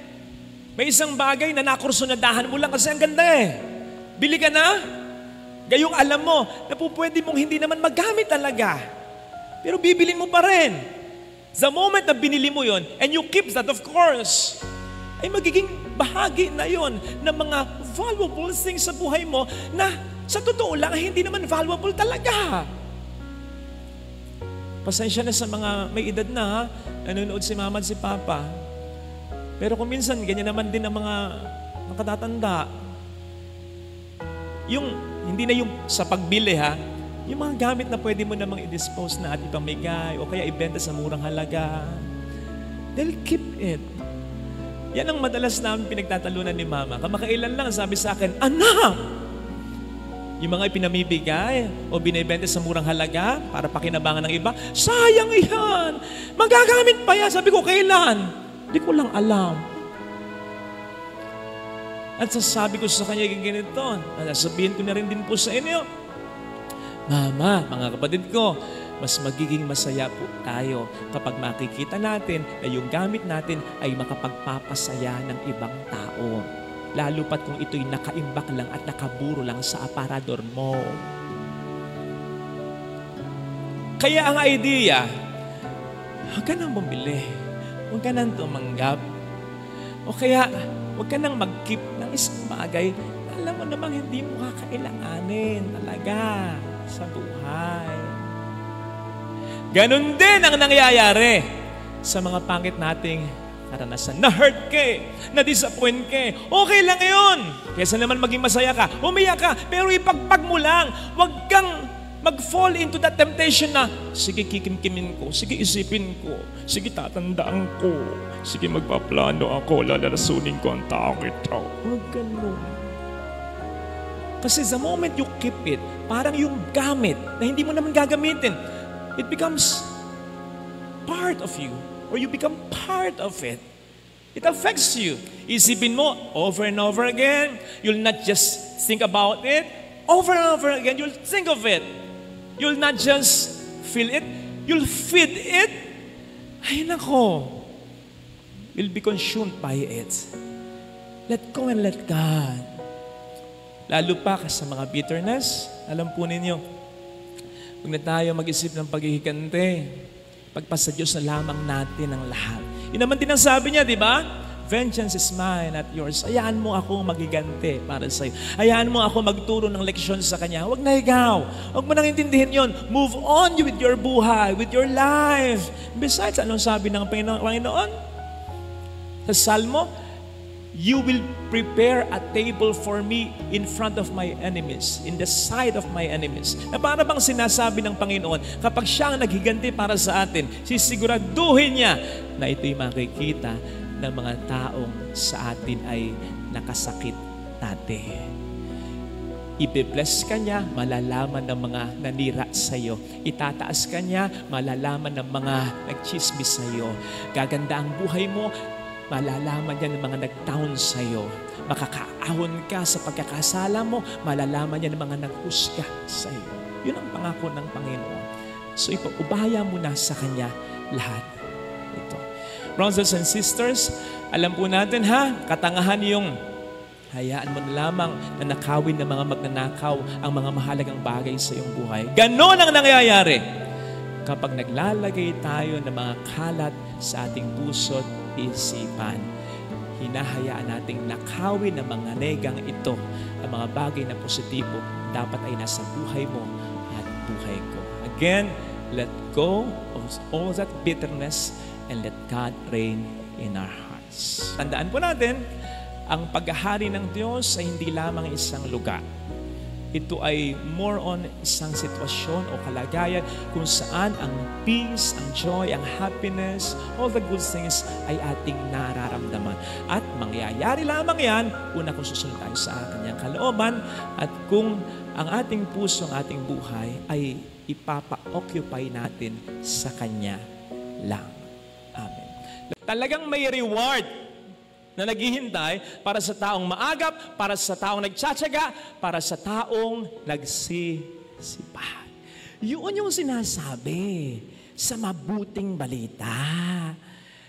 May isang bagay na nakursunadahan mo lang kasi ang ganda Bili ka na? Gayong alam mo na pwede mong hindi naman magamit talaga. Pero bibilin mo pa rin. The moment na binili mo yon and you keep that, of course, ay magiging bahagi na yon ng mga valuable things sa buhay mo na sa totoo lang hindi naman valuable talaga. Pasensya na sa mga may edad na nanonood si mama at si papa. Pero kung minsan, ganyan naman din ang mga ang katatanda. Hindi na yung sa pagbili ha, yung mga gamit na pwede mo namang i-dispose na at ipamigay o kaya ibenta sa murang halaga. They'll keep it. Yan ang madalas namin pinagtatalunan ni Mama. Kamakailan lang sabi sa akin, anak! Yung mga ipinamibigay o binibenta sa murang halaga para pakinabangan ng iba, sayang yan! Magagamit pa yan! Sabi ko, kailan? Hindi ko lang alam. At sasabi ko sa kanya ganito, sasabihin ko na rin din po sa inyo, Mama, mga kapatid ko, mas magiging masaya po tayo kapag makikita natin na yung gamit natin ay makapagpapasaya ng ibang tao. Lalo pat kung ito'y nakaimbak lang at nakaburo lang sa aparador mo. Kaya ang idea, huwag ka nang bumili, huwag ka nang tumanggap, o kaya huwag ka nang mag-keep ng isang bagay na alam mo namang hindi mo kakailanganin talaga sa buhay. Ganon din ang nangyayari sa mga pangit nating karanasan. Na-hurt ka na-disappoint ka okay lang yun. Kesa naman maging masaya ka, umiyak ka, pero ipagpag mo lang. Huwag kang mag-fall into that temptation na, sige kikimkimin ko, sige isipin ko, sige tatandaan ko, sige magpaplano ako, lalarasunin ko ang taong ito. Huwag ganun. Kasi the moment you keep it, parang yung gamit na hindi mo naman gagamitin, it becomes part of you. Or you become part of it. It affects you. Isipin mo over and over again. You'll not just think about it. Over and over again, you'll think of it. You'll not just feel it. You'll feed it. Ay nako. You'll be consumed by it. Let go and let God. Lalo pa sa mga bitterness, alam po ninyo, huwag na tayo mag-isip ng paghihikante. Pagpasa Diyos na lamang natin ang lahat. Yun naman din ang sabi niya, di ba? Vengeance is mine, not yours. Hayaan mo ako magigante para sa iyo. Hayaan mo ako magturo ng leksyon sa Kanya. Huwag na ikaw. Huwag mo nang intindihin yun. Move on with your buhay, with your life. Besides, anong sabi ng Panginoon? Sa Salmo, you will prepare a table for me in front of my enemies, in the side of my enemies. Na para bang sinasabi ng Panginoon, kapag siya ang naghiganti para sa atin, sisiguraduhin niya na ito'y makikita ng mga taong sa atin ay nakasakit dati. Ibe-bless ka niya, malalaman ng mga nanira sa iyo. Itataas ka niya, malalaman ng mga nagchismis sa iyo. Gaganda ang buhay mo, malalaman niya ng mga nag-down sa'yo. Makakaahon ka sa pagkakasala mo, malalaman niya ng mga naghusga sa'yo. Yun ang pangako ng Panginoon. So ipaubaya mo na sa Kanya lahat ito. Brothers and sisters, alam po natin katangahan yung hayaan mo na lamang na nakawin ng mga magnanakaw ang mga mahalagang bagay sa iyong buhay. Ganon ang nangyayari kapag naglalagay tayo ng mga kalat sa ating puso't isipan. Hinahayaan nating nakawin ng mga negang ito, ang mga bagay na positibo dapat ay nasa buhay mo at buhay ko. Again, let go of all that bitterness and let God reign in our hearts. Tandaan po natin, ang paghahari ng Diyos ay hindi lamang isang lugar. Ito ay more on isang sitwasyon o kalagayan kung saan ang peace, ang joy, ang happiness, all the good things ay ating nararamdaman. At mangyayari lamang yan, una kung susunod tayo sa Kanyang kalooban at kung ang ating puso, ang ating buhay ay ipapa-occupy natin sa Kanya lang. Amen. Talagang may reward na naghihintay para sa taong maagap, para sa taong nagtsatsaga, para sa taong nagsisipag. Yun yung sinasabi sa mabuting balita.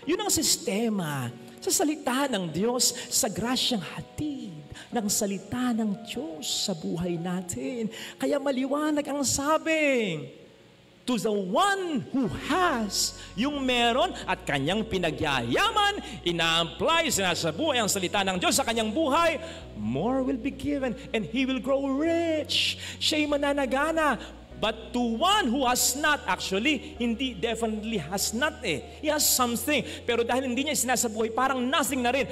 Yun ang sistema sa salita ng Diyos, sa grasyang hatid ng salita ng Diyos sa buhay natin. Kaya maliwanag ang sabi, to the one who has, yung meron at kanyang pinagyayaman, ina-apply, sinasabuhay ang salita ng Diyos sa kanyang buhay, more will be given and he will grow rich. Siya'y mananagana. But to one who has not, actually, hindi, definitely has not He has something. Pero dahil hindi niya sinasabuhay, parang nothing na rin.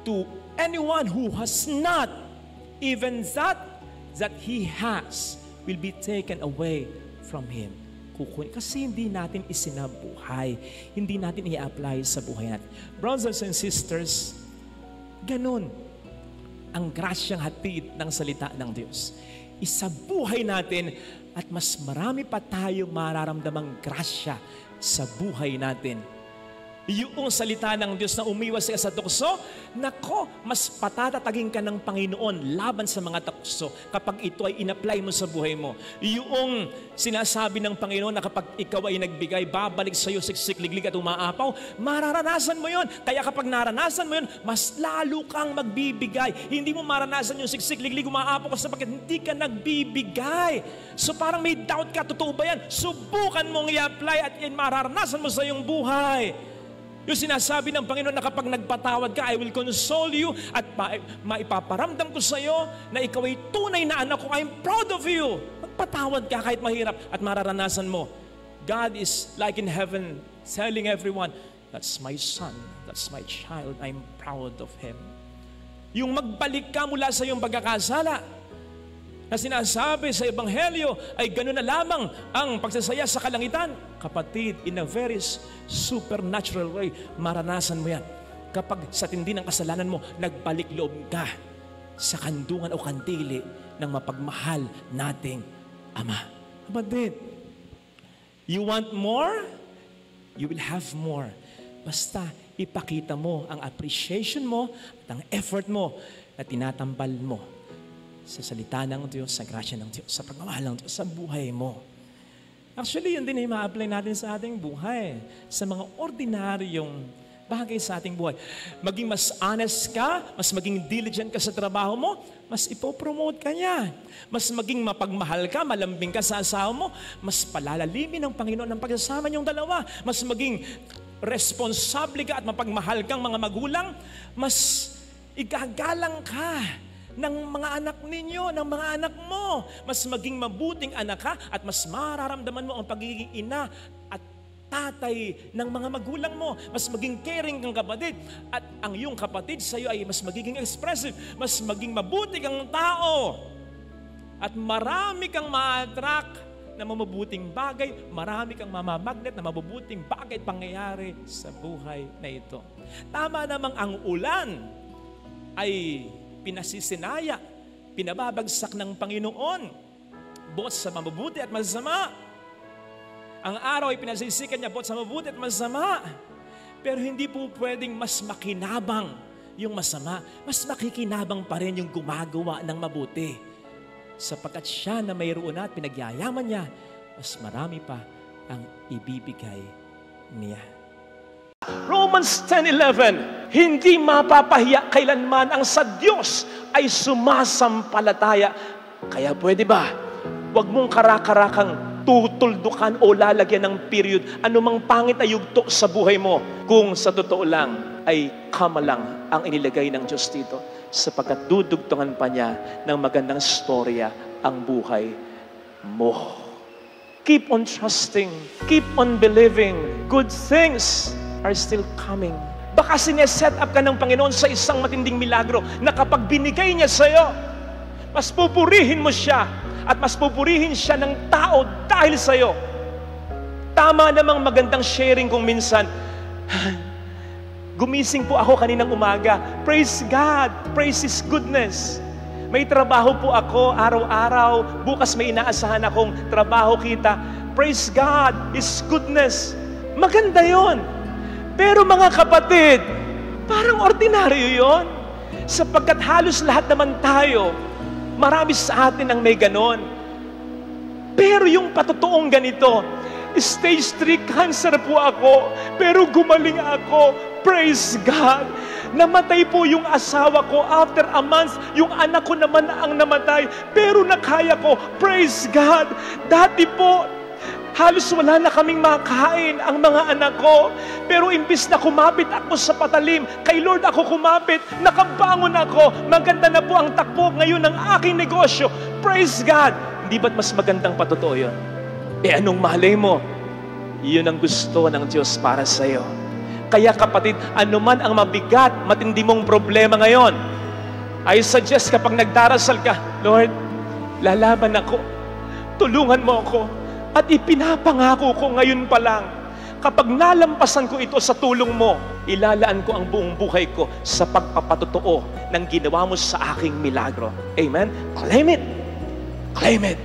To to anyone who has not, even that he has will be taken away from him. Kasi hindi natin isinabuhay. Hindi natin i-apply sa buhay natin. Brothers and sisters, ganun ang grasyang hatid ng salita ng Diyos. Isabuhay natin at mas marami pa tayong mararamdamang grasya sa buhay natin. Yung salita ng Diyos na umiwas ka sa tukso, nako, mas patatatagin ka ng Panginoon laban sa mga tukso kapag ito ay in-apply mo sa buhay mo. Yung sinasabi ng Panginoon na kapag ikaw ay nagbigay, babalik sa iyo siksik, liglig at umaapaw, mararanasan mo yon. Kaya kapag naranasan mo yon, mas lalo kang magbibigay. Hindi mo maranasan yung siksik, liglig, umaapaw kasi bakit hindi ka nagbibigay. So parang may doubt ka, totoo ba yan? Subukan mong i-apply at yan mararanasan mo sa iyong buhay. Yung sinasabi ng Panginoon na kapag nagpatawad ka, I will console you at maipaparamdam ko sa iyo na ikaw ay tunay na anak ko. I'm proud of you. Magpatawad ka kahit mahirap at mararanasan mo. God is like in heaven telling everyone, that's my son, that's my child, I'm proud of him. Yung magbalik ka mula sa iyong pagkakasala na sinasabi sa Ebanghelyo ay gano'n na lamang ang pagsasaya sa kalangitan. Kapatid, in a very supernatural way, maranasan mo yan. Kapag sa tindi ng kasalanan mo, nagbalik loob ka sa kandungan o kandili ng mapagmahal nating Ama. Kapatid, you want more? You will have more. Basta ipakita mo ang appreciation mo at ang effort mo na tinatambal mo sa salita ng Diyos, sa grasya ng Diyos, sa pagmamahal ng Diyos, sa buhay mo. Actually, yun din ay ma-apply natin sa ating buhay, sa mga ordinaryong bagay sa ating buhay. Maging mas honest ka, mas maging diligent ka sa trabaho mo, mas ipopromote ka niya. Mas maging mapagmahal ka, malambing ka sa asawa mo, mas palalalimin ng Panginoon ang pagsasama niyong dalawa. Mas maging responsable ka at mapagmahal kang mga magulang, mas igagalang ka ng mga anak ninyo, ng mga anak mo. Mas maging mabuting anak ka at mas mararamdaman mo ang pagiging ina at tatay ng mga magulang mo. Mas maging caring kang kapatid at ang iyong kapatid sa iyo ay mas magiging expressive, mas maging mabuti kang tao at marami kang ma-attract na mabubuting bagay, marami kang mamamagnet na mabubuting bagay at pangyayari sa buhay na ito. Tama namang ang ulan ay pinasisinaya, pinababagsak ng Panginoon, both sa mabubuti at masama. Ang araw ay pinasisikan niya both sa mabubuti at masama. Pero hindi po pwedeng mas makinabang yung masama. Mas makikinabang pa rin yung gumagawa ng mabuti. Sapagkat siya na mayroon at pinagyayaman niya, mas marami pa ang ibibigay niya. Romans 10:11, hindi mapapahiya kailanman ang sa Diyos ay sumasampalataya. Kaya pwede ba, huwag mong karakarakang tutuldukan o lalagyan ng period anumang pangit na yugto sa buhay mo kung sa totoo lang ay kamalang ang inilagay ng Diyos dito sapagkat dudugtungan pa niya ng magandang storya ang buhay mo. Keep on trusting, keep on believing. Good things are still coming. Baka sineset up ka ng Panginoon sa isang matinding milagro na kapag binigay niya sa iyo, mas pupurihin mo siya at mas pupurihin siya ng tao dahil sa iyo. Tama namang magandang sharing kung minsan, gumising po ako kaninang umaga. Praise God, praise His goodness. May trabaho po ako araw-araw. Bukas may inaasahan akong trabaho kita. Praise God, His goodness. Maganda yon. Pero mga kapatid, parang ordinaryo yon. Sapagkat halos lahat naman tayo, marami sa atin ang may ganon. Pero yung patotoong ganito, stage 3 cancer po ako, pero gumaling ako. Praise God. Namatay po yung asawa ko. After a month, yung anak ko naman ang namatay. Pero nakaya ko. Praise God. Dati po, halos wala na kaming makain ang mga anak ko. Pero imbis na kumapit ako sa patalim, kay Lord ako kumapit, nakabangon ako. Maganda na po ang takbo ngayon ng aking negosyo. Praise God. Hindi ba't mas magandang patotoo yun? Anong malay mo? Yun ang gusto ng Diyos para sa iyo. Kaya kapatid, anuman ang mabigat, matindi mong problema ngayon, I suggest kapag nagdarasal ka, Lord, lalaban ako, tulungan mo ako, at ipinapangako ko ngayon pa lang, kapag nalampasan ko ito sa tulong mo, ilalaan ko ang buong buhay ko sa pagpapatotoo ng ginawa mo sa aking milagro. Amen? Claim it! Claim it!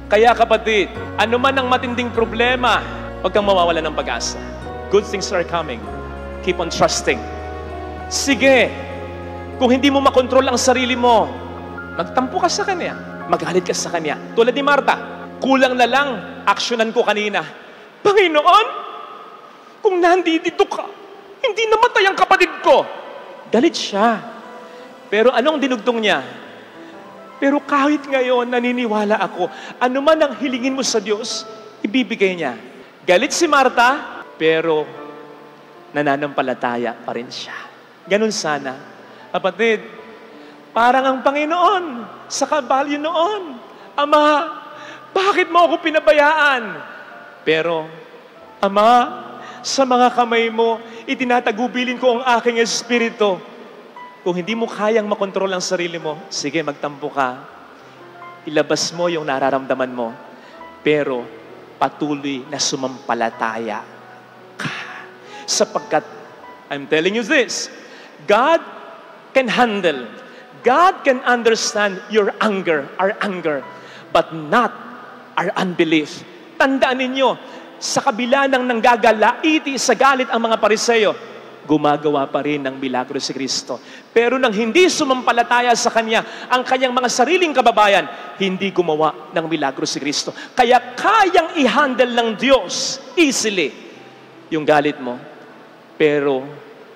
Kaya kapatid, anuman ang matinding problema, huwag kang mawawala ng pag-asa. Good things are coming. Keep on trusting. Sige, kung hindi mo makontrol ang sarili mo, magtampo ka sa Kanya. Magalit ka sa Kanya. Tulad ni Marta, kulang na lang, aksyonan ko kanina. Panginoon, kung nandito ka, hindi namatay ang kapatid ko. Galit siya. Pero anong dinugtong niya? Pero kahit ngayon, naniniwala ako, anuman ang hilingin mo sa Diyos, ibibigay niya. Galit si Marta, pero nananampalataya pa rin siya. Ganun sana. Kapatid, parang ang Panginoon sa kabalyo noon, Ama, bakit mo ako pinabayaan? Pero, Ama, sa mga kamay mo, itinatagubilin ko ang aking espiritu. Kung hindi mo kayang makontrol ang sarili mo, sige, magtampo ka. Ilabas mo yung nararamdaman mo. Pero, patuloy na sumampalataya ka. Sapagkat, I'm telling you this, God can handle, God can understand your anger, our anger, but not our unbelief. Tandaan ninyo, sa kabila ng nanggagalaiti sa galit ang mga Pariseo, gumagawa pa rin ng milagro si Kristo. Pero nang hindi sumampalataya sa Kanya, ang Kanyang mga sariling kababayan, hindi gumawa ng milagro si Kristo. Kaya kayang i-handle ng Diyos easily yung galit mo, pero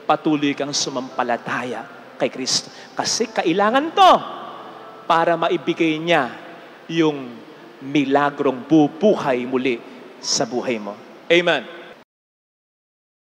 patuloy kang sumampalataya kay Kristo. Kasi kailangan to para maibigay niya yung milagrong bubuhay muli sa buhay mo. Amen.